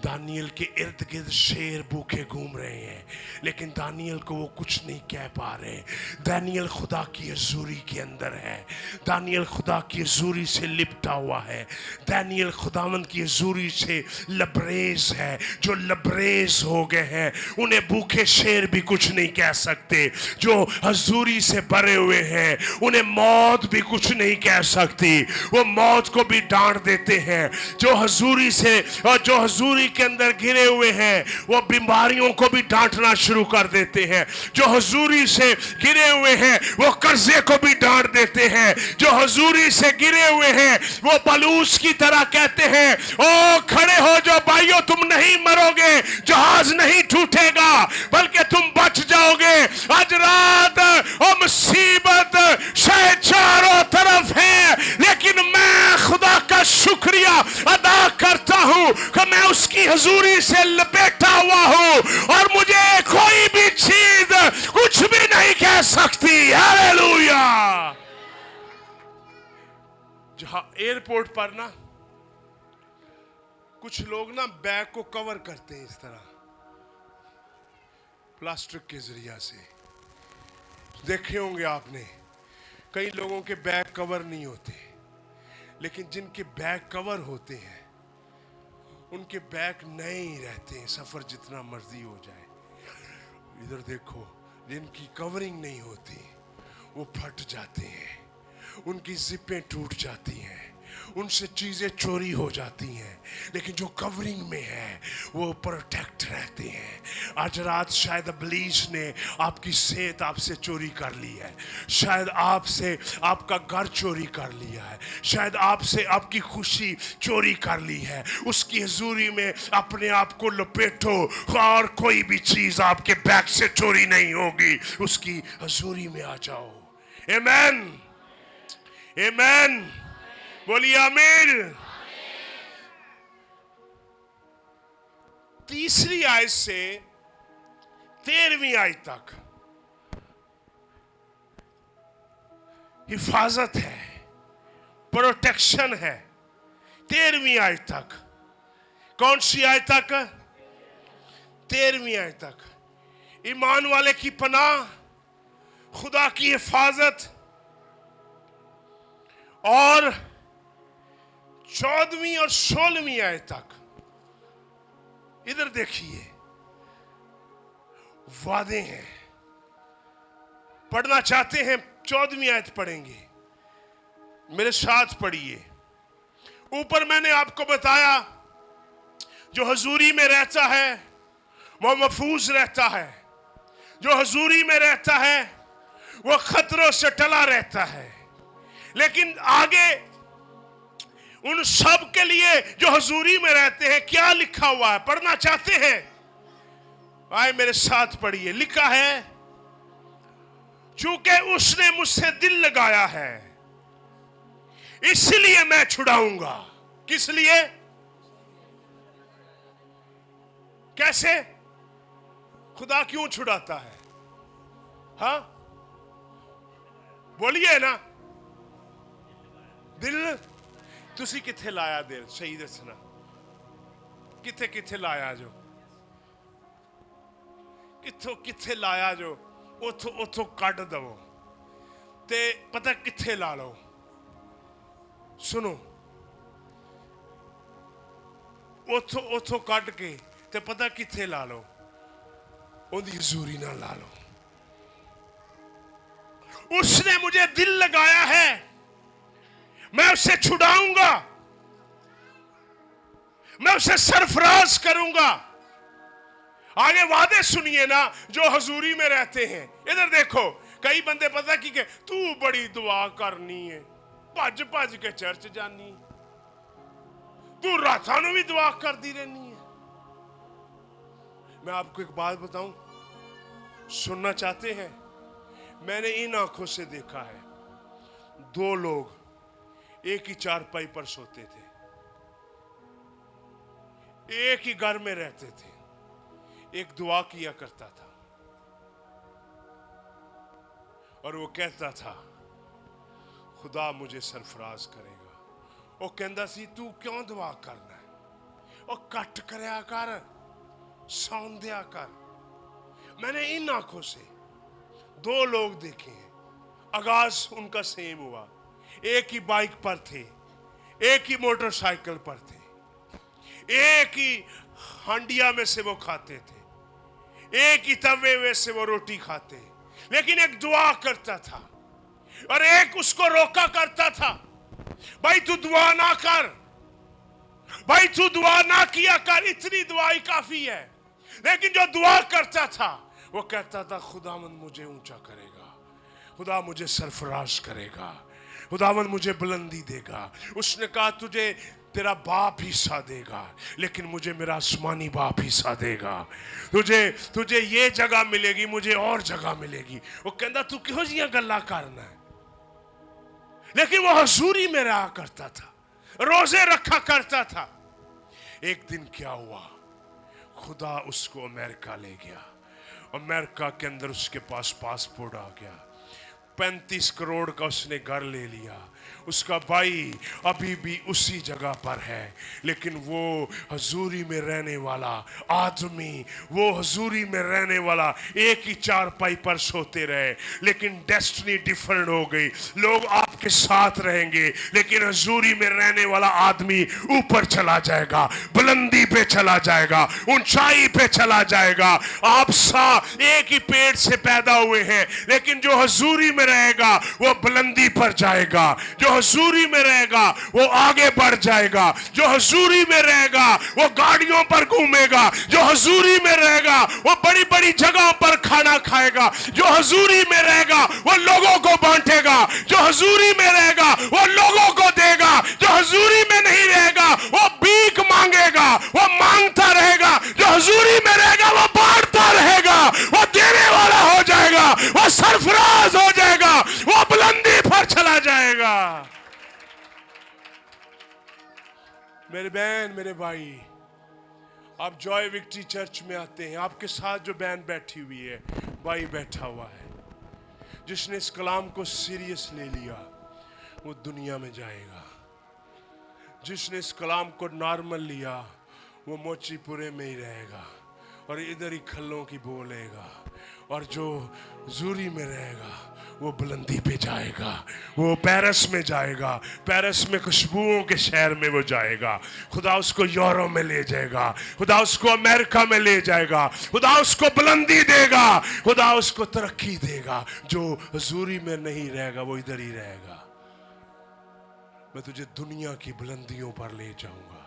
दानियल के इर्द गिर्द शेर भूखे घूम रहे हैं लेकिन दानियल को वो कुछ नहीं कह पा रहे। दानियल खुदा की हजूरी के अंदर है, दानियल खुदा की हजूरी से लिपटा हुआ है, दानियल खुदावंद की हजूरी से लबरेज है। जो लबरेज हो गए हैं उन्हें भूखे शेर भी कुछ नहीं कह सकते, जो हजूरी से भरे हुए हैं उन्हें मौत भी कुछ नहीं कह सकती, वो मौत को भी डांट देते हैं। जो हजूरी से और जो हजूरी के अंदर घिरे हुए हैं वो बीमारियों को भी डांटना शुरू कर देते हैं। जो हजूरी से घिरे हुए हैं वो कर्जे को भी डांट देते हैं। जो हजूरी से घिरे हुए हैं वो बलूस की तरह कहते हैं, ओ खड़े हो जाओ भाइयों, तुम नहीं मरोगे, जहाज नहीं टूटेगा बल्कि तुम बच जाओगे। आज रात ओ मुसीबत शायद चारों तरफ है लेकिन मैं खुदा का शुक्रिया अदा करता हूं कि मैं उसकी हजूरी से लपेटा हुआ हूं और मुझे कोई भी चीज कुछ भी नहीं कह सकती। हालेलुया। जहां एयरपोर्ट पर ना कुछ लोग ना बैग को कवर करते हैं इस तरह प्लास्टिक के जरिया से, देखे होंगे आपने। कई लोगों के बैग कवर नहीं होते लेकिन जिनके बैग कवर होते हैं उनके बैग नए ही रहते हैं, सफर जितना मर्जी हो जाए। इधर देखो, जिनकी कवरिंग नहीं होती वो फट जाते हैं, उनकी जिपें टूट जाती हैं, उनसे चीजें चोरी हो जाती हैं, लेकिन जो कवरिंग में है वो प्रोटेक्ट रहते हैं। आज रात शायद इब्लीस ने आपकी सेहत आपसे चोरी कर ली है, शायद आपसे आपका घर चोरी कर लिया है, शायद आपसे आपकी खुशी चोरी कर ली है। उसकी हुजूरी में अपने आप को लपेटो और कोई भी चीज आपके बैग से चोरी नहीं होगी। उसकी हुजूरी में आ जाओ। आमीन, आमीन, बोलिए आमीन। तीसरी आयत से 13वीं आयत तक हिफाजत है, प्रोटेक्शन है। 13वीं आयत तक, कौन सी आयत तक? 13वीं आयत तक। ईमान वाले की पनाह, खुदा की हिफाजत। और 14वीं और 16वीं आयत तक इधर देखिए, वादे हैं। पढ़ना चाहते हैं 14वीं आयत पढ़ेंगे, मेरे साथ पढ़िए। ऊपर मैंने आपको बताया जो हुजूरी में रहता है वो महफूज रहता है, जो हुजूरी में रहता है वो खतरों से टला रहता है। लेकिन आगे उन सब के लिए जो हुजूरी में रहते हैं क्या लिखा हुआ है, पढ़ना चाहते हैं? आए मेरे साथ पढ़िए। लिखा है, चूंकि उसने मुझसे दिल लगाया है इसलिए मैं छुड़ाऊंगा। किस लिए? कैसे? खुदा क्यों छुड़ाता है? हाँ बोलिए ना। दिल तुसी किथे लाया? दिल सही दसना, किथे किथे लाया? जो किथों किथे लाया, जो उथों उथों कट दवो ते पता किथे ला लो। सुनो, उथों उथों कट के ते पता किथे ला लो, उनकी हुजूरी ना ला लो। उसने मुझे दिल लगाया है, मैं उसे छुड़ाऊंगा, मैं उसे सरफराज करूंगा। आगे वादे सुनिए ना जो हुजूरी में रहते हैं। इधर देखो, कई बंदे पता की के तू बड़ी दुआ करनी है, भज भज के चर्च जानी, तू रातां नूं भी दुआ करती रहनी है। मैं आपको एक बात बताऊं, सुनना चाहते हैं? मैंने इन आंखों से देखा है, दो लोग एक ही चारपाई पर सोते थे, एक ही घर में रहते थे। एक दुआ किया करता था और वो कहता था खुदा मुझे सरफराज करेगा। वो कहता सी तू क्यों दुआ करना है, और कट करया कर, सौन दिया कर। मैंने इन आंखों से दो लोग देखे हैं, आगाज उनका सेम हुआ। एक ही बाइक पर थे, एक ही मोटरसाइकिल पर थे, एक ही हांडिया में से वो खाते थे, एक ही तवे में से वो रोटी खाते, लेकिन एक दुआ करता था और एक उसको रोका करता था, भाई तू दुआ ना कर, भाई तू दुआ ना किया कर, इतनी दुआ ही काफी है। लेकिन जो दुआ करता था वो कहता था खुदावंद मुझे ऊंचा करेगा, खुदा मुझे सरफराज करेगा, खुदावंद मुझे बुलंदी देगा। उसने कहा तुझे तेरा बाप हिस्सा देगा, लेकिन मुझे मेरा आसमानी बाप हिस्सा देगा। तुझे ये जगह मिलेगी, मुझे और जगह मिलेगी। वो कहता तू क्यों जियां गल्लां करना है? लेकिन वो हुजूरी में रहा करता था, रोजे रखा करता था। एक दिन क्या हुआ, खुदा उसको अमेरिका ले गया। अमेरिका के अंदर उसके पास पासपोर्ट आ गया, 35 करोड़ का उसने घर ले लिया। उसका भाई अभी भी उसी जगह पर है, लेकिन वो हुजूरी में रहने वाला आदमी, वो हुजूरी में रहने वाला एक ही चारपाई पर सोते रहे, लेकिन डेस्टिनी डिफरेंट हो गई। लोग आपके साथ रहेंगे, लेकिन हुजूरी में रहने वाला आदमी ऊपर चला जाएगा, बुलंदी पे चला जाएगा, ऊंचाई पे चला जाएगा। आप एक ही पेट से पैदा हुए हैं, लेकिन जो हुजूरी में रहेगा वो बुलंदी पर जाएगा, जो हजूरी में रहेगा वो आगे बढ़ जाएगा, जो हजूरी में रहेगा वो गाड़ियों पर घूमेगा, जो हजूरी में रहेगा वो बड़ी बड़ी जगहों पर खाना खाएगा, जो हजूरी में रहेगा वो लोगों को बांटेगा, जो हजूरी में रहेगा वो लोगों को देगा, जो हजूरी में नहीं रहेगा वो भीख मांगेगा, वो मांगता रहेगा, जो हजूरी में रहेगा वो बांटता रहेगा, वो देने वाला हो जाएगा, वो सरफराज हो जाएगा, वो बुलंदी पर चला जाएगा। मेरे बहन, मेरे भाई, आप जॉय विक्ट्री चर्च में आते हैं, आपके साथ जो बहन बैठी हुई है, भाई बैठा हुआ है, जिसने इस कलाम को सीरियस ले लिया वो दुनिया में जाएगा। जिसने इस कलाम को नॉर्मल लिया वो मोचीपुरे में ही रहेगा और इधर ही खल्लों की बोलेगा, और जो जूरी में रहेगा वो बुलंदी पे जाएगा, वो पेरिस में जाएगा, पेरिस में खुशबुओं के शहर में वो जाएगा, खुदा उसको यूरोप में ले जाएगा, खुदा उसको अमेरिका में ले जाएगा, खुदा उसको बुलंदी देगा, खुदा उसको तरक्की देगा। जो हजूरी में नहीं रहेगा वो इधर ही रहेगा। मैं तुझे दुनिया की बुलंदियों पर ले जाऊंगा।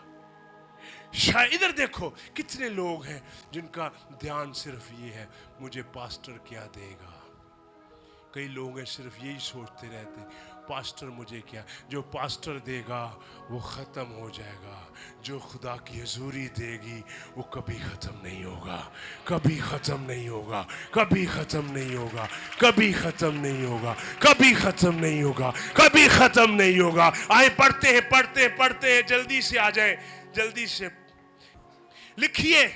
शायद इधर देखो कितने लोग हैं जिनका ध्यान सिर्फ ये है, मुझे पास्टर क्या देगा। कई लोग हैं सिर्फ यही सोचते रहते, पास्टर मुझे क्या, जो पास्टर देगा वो ख़त्म हो जाएगा, जो खुदा की हजूरी देगी वो कभी ख़त्म नहीं होगा, कभी ख़त्म नहीं होगा, कभी ख़त्म नहीं होगा, कभी ख़त्म नहीं होगा, कभी ख़त्म नहीं होगा, कभी ख़त्म नहीं होगा। आए पढ़ते हैं, पढ़ते हैं, पढ़ते हैं, जल्दी से आ जाए, जल्दी से लिखिए।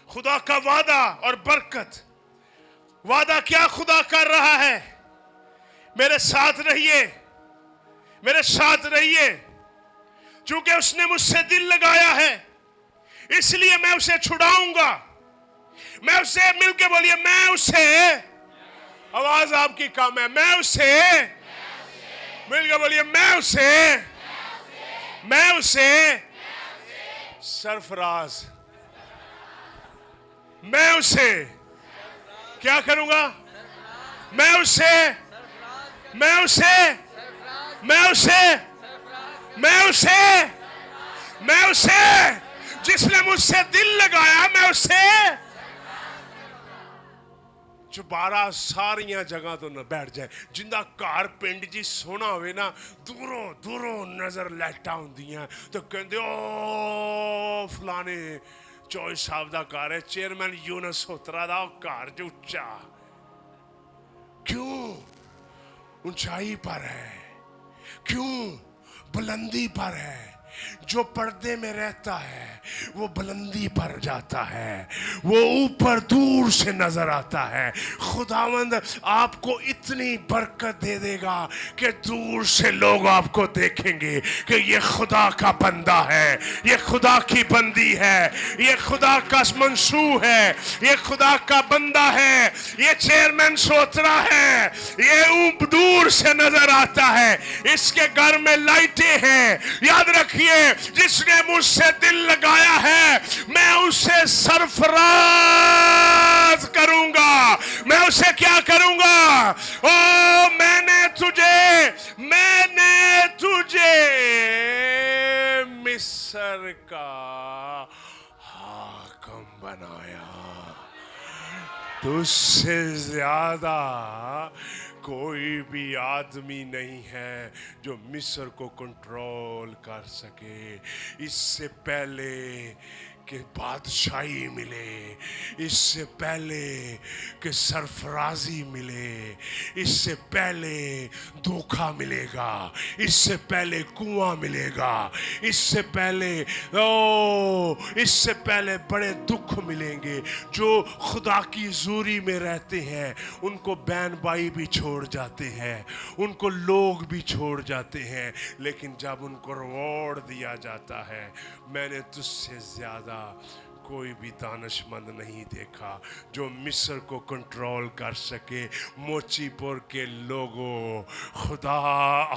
खुदा का वादा और बरकत। वादा क्या खुदा कर रहा है? मेरे साथ रहिए, मेरे साथ रहिए, क्योंकि उसने मुझसे दिल लगाया है, इसलिए मैं उसे छुड़ाऊंगा। मैं उसे, मिलके बोलिए, मैं उसे, आवाज आपकी कम है, मैं उसे, मिलके बोलिए, मैं उसे सरफराज, मैं उसे क्या करूंगा? मैं उसे, मैं उसे, मैं उसे, मैं उसे, मैं उसे, जिसने मुझसे दिल लगाया, मैं उसे चुबारा। सारियां जगह तो न बैठ जाए, जिंदा घर पिंड जी सोना होवे ना, दूरों दूरों नजर लाइटां हुंदियां तो कहंदे ओ फलाने चौई साहब दा घर है, चेयरमैन यूनस होतरा दा घर जो उच्चा। क्यों? ऊंचाई पर है, क्यों? बुलंदी पर है। जो पर्दे में रहता है वो बुलंदी पर जाता है, वो ऊपर दूर से नजर आता है। खुदावंद आपको इतनी बरकत दे देगा कि दूर से लोग आपको देखेंगे कि ये खुदा का बंदा है, ये खुदा की बंदी है, ये खुदा का मंसू है, ये खुदा का बंदा है, ये चेयरमैन सोतरा है, ये दूर से नजर आता है। इसके घर में लाइटें हैं। याद रखिए, जिसने मुझसे दिल लगाया है मैं उसे सरफराज करूंगा। मैं उसे क्या करूंगा? ओ मैंने तुझे मिस्र का हाकिम बनाया। तुझसे ज्यादा कोई भी आदमी नहीं है जो मिस्र को कंट्रोल कर सके। इससे पहले कि बादशाही मिले, इससे पहले कि सरफराजी मिले, इससे पहले धोखा मिलेगा, इससे पहले कुआं मिलेगा, इससे पहले बड़े दुख मिलेंगे। जो खुदा की हजूरी में रहते हैं उनको बहन भाई भी छोड़ जाते हैं, उनको लोग भी छोड़ जाते हैं, लेकिन जब उनको रिवॉर्ड दिया जाता है, मैंने तुझसे ज्यादा कोई भी दानिशमंद नहीं देखा जो मिस्र को कंट्रोल कर सके। मोचीपुर के लोगों, खुदा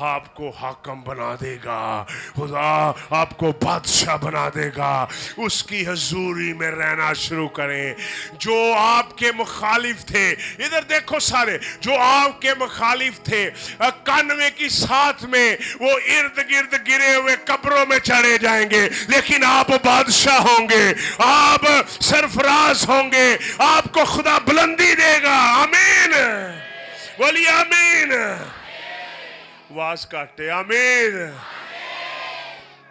आपको हाकम बना देगा, खुदा आपको बादशाह बना देगा। उसकी हजूरी में रहना शुरू करें। जो आपके मुखालिफ थे, इधर देखो सारे, जो आपके मुखालिफ थे 91 की साथ में वो इर्द गिर्द गिरे हुए कब्रों में चढ़े जाएंगे, लेकिन आप बादशाह होंगे, आप सरफराज होंगे, आपको खुदा बुलंदी देगा। आमीन, बोलिए आमीन। आवाज काटे, आमीन।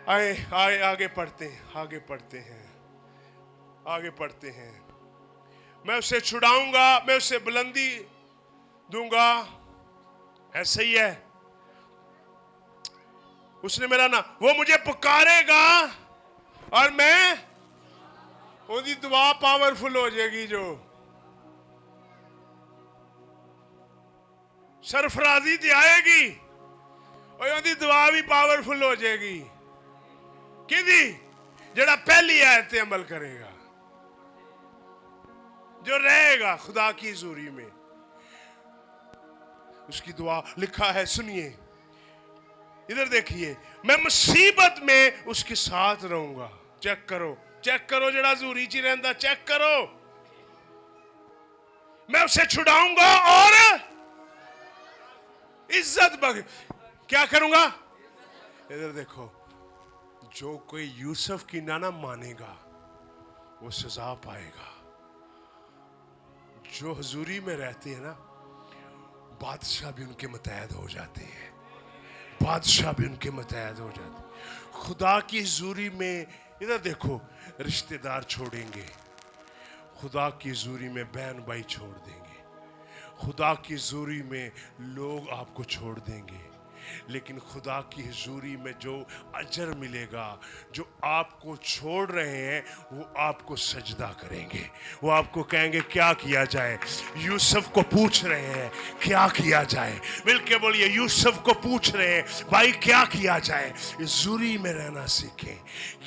आए आए आगे पढ़ते हैं, आगे पढ़ते हैं, आगे पढ़ते हैं। मैं उसे छुड़ाऊंगा, मैं उसे बुलंदी दूंगा। ऐसे ही है, उसने मेरा ना, वो मुझे पुकारेगा और मैं, उसकी दुआ पावरफुल हो जाएगी। जो सरफराजी दी आएगी और उसकी दुआ भी पावरफुल हो जाएगी। किदी जड़ा पहली आयत अमल करेगा, जो रहेगा खुदा की हुजूरी में, उसकी दुआ। लिखा है, सुनिए, इधर देखिए, मैं मुसीबत में उसके साथ रहूंगा। चेक करो, चेक करो, जड़ा हुजूरी च रहंदा, चेक करो। मैं उसे छुड़ाऊंगा और इज्जत बग, क्या करूंगा? इधर देखो, जो कोई यूसुफ की ना मानेगा वो सजा पाएगा। जो हुजूरी में रहते हैं ना, बादशाह भी उनके मुतहद हो जाते हैं, बादशाह भी उनके मुतहद हो जाते हैं। खुदा की हुजूरी में, इधर देखो, रिश्तेदार छोड़ेंगे, खुदा की हुजूरी में बहन भाई छोड़ देंगे, खुदा की हुजूरी में लोग आपको छोड़ देंगे, लेकिन खुदा की हुजूरी में जो अजर मिलेगा, जो आपको छोड़ रहे हैं वो आपको सजदा करेंगे, वो आपको कहेंगे क्या किया जाए। यूसुफ को पूछ रहे हैं क्या किया जाए, मिलके बोलिए, यूसुफ को पूछ रहे हैं भाई क्या किया जाए। हुजूरी में रहना सीखें।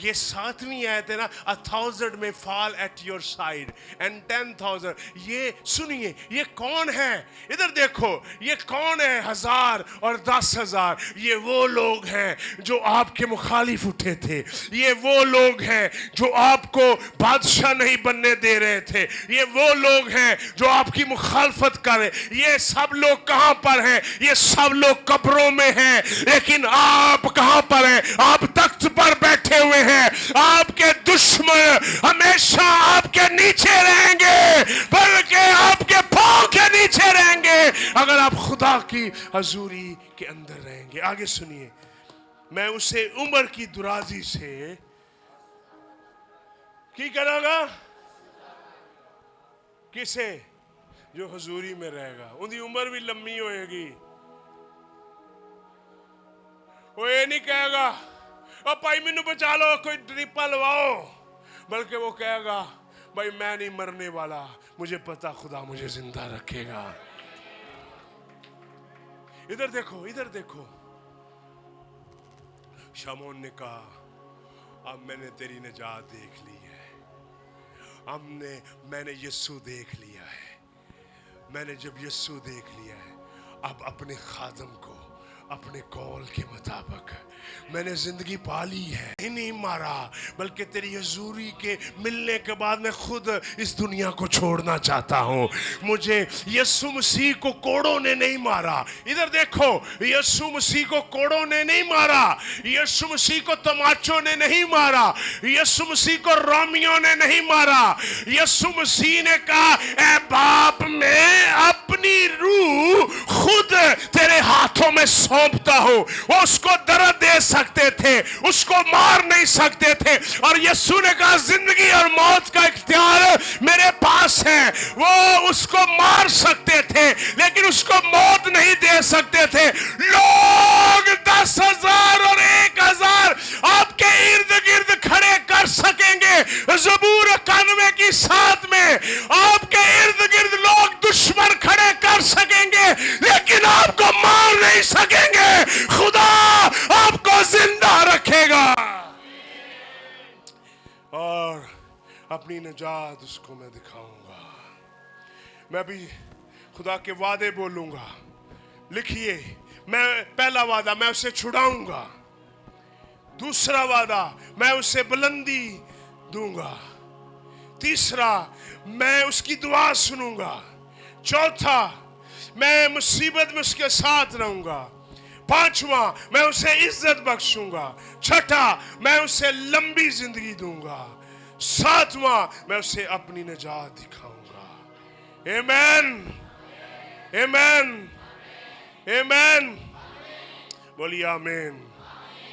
ये 7वीं आयत है ना, 1000 में fall at your side and 10,000। ये सुनिए, ये कौन है? इधर देखो, ये कौन है? 1000 और 10,000। ये वो लोग हैं जो आपके मुखालिफ उठे थे, ये वो लोग हैं जो आपको बादशाह नहीं बनने दे रहे थे, ये वो लोग हैं जो आपकी मुखालफत कर रहे। ये सब लोग कहां पर हैं? ये सब लोग कब्रों में हैं, लेकिन आप कहां पर हैं? आप तख्त पर बैठे हुए हैं। आपके दुश्मन हमेशा आपके नीचे रहेंगे, बल्कि आपके पांव के नीचे रहेंगे, अगर आप खुदा की हजूरी के अंदर रहेंगे। आगे सुनिए, मैं उसे उम्र की दुराजी से की करूंगा। किसे? जो हजूरी में रहेगा, उनकी उम्र भी लंबी होएगी। वो ये नहीं कहेगा ओ भाई मैनू बचा लो, कोई ड्रिपा लवाओ, बल्कि वो कहेगा भाई मैं नहीं मरने वाला, मुझे पता खुदा मुझे जिंदा रखेगा। इधर देखो, इधर देखो, शमौन ने कहा अब मैंने तेरी निजात देख ली है, मैंने यीशु देख लिया है। मैंने जब यीशु देख लिया है, अब अपने खादम को अपने कौल के मुताबिक मैंने जिंदगी पाली है। ही नहीं मारा, बल्कि तेरी हजूरी के मिलने के बाद मैं खुद इस दुनिया को छोड़ना चाहता हूँ। मुझे यीशु मसीह को कोड़ों ने नहीं मारा। इधर देखो, यीशु मसीह को कोड़ों ने नहीं मारा, यीशु मसीह को तमाचों ने नहीं मारा, यीशु मसीह को रोमियों ने नहीं मारा। यीशु मसीह ने कहा ऐ बाप, मैं अपनी रूह खुद तेरे हाथों में सौंपता हूं। वो उसको दर्द दे सकते थे, उसको मार नहीं सकते थे, और यीशु ने कहा जिंदगी और मौत का इख्तियार मेरे पास है। वो उसको मार सकते थे, लेकिन उसको मौत नहीं दे सकते थे। लोग 10,000 और 1,000 आपके इर्द गिर्द खड़े कर सकेंगे। ज़बूर 91 की साथ में आपके इर्द गिर्द लोग दुश्मन खड़े कर सकेंगे, लेकिन आपको मार नहीं सकेंगे। खुदा आपको जिंदा रखेगा। और अपनी निजात उसको मैं दिखाऊंगा। मैं भी खुदा के वादे बोलूंगा। लिखिए, मैं पहला वादा, मैं उसे छुड़ाऊंगा। दूसरा वादा, मैं उसे बुलंदी दूंगा। तीसरा, मैं उसकी दुआ सुनूंगा। चौथा, मैं मुसीबत में उसके साथ रहूंगा। पांचवा, मैं उसे इज्जत बख्शूंगा। छठा, मैं उसे लंबी जिंदगी दूंगा। सातवां, मैं उसे अपनी निजात दिखाऊंगा। आमीन, आमीन, आमीन। बोलिए आमीन।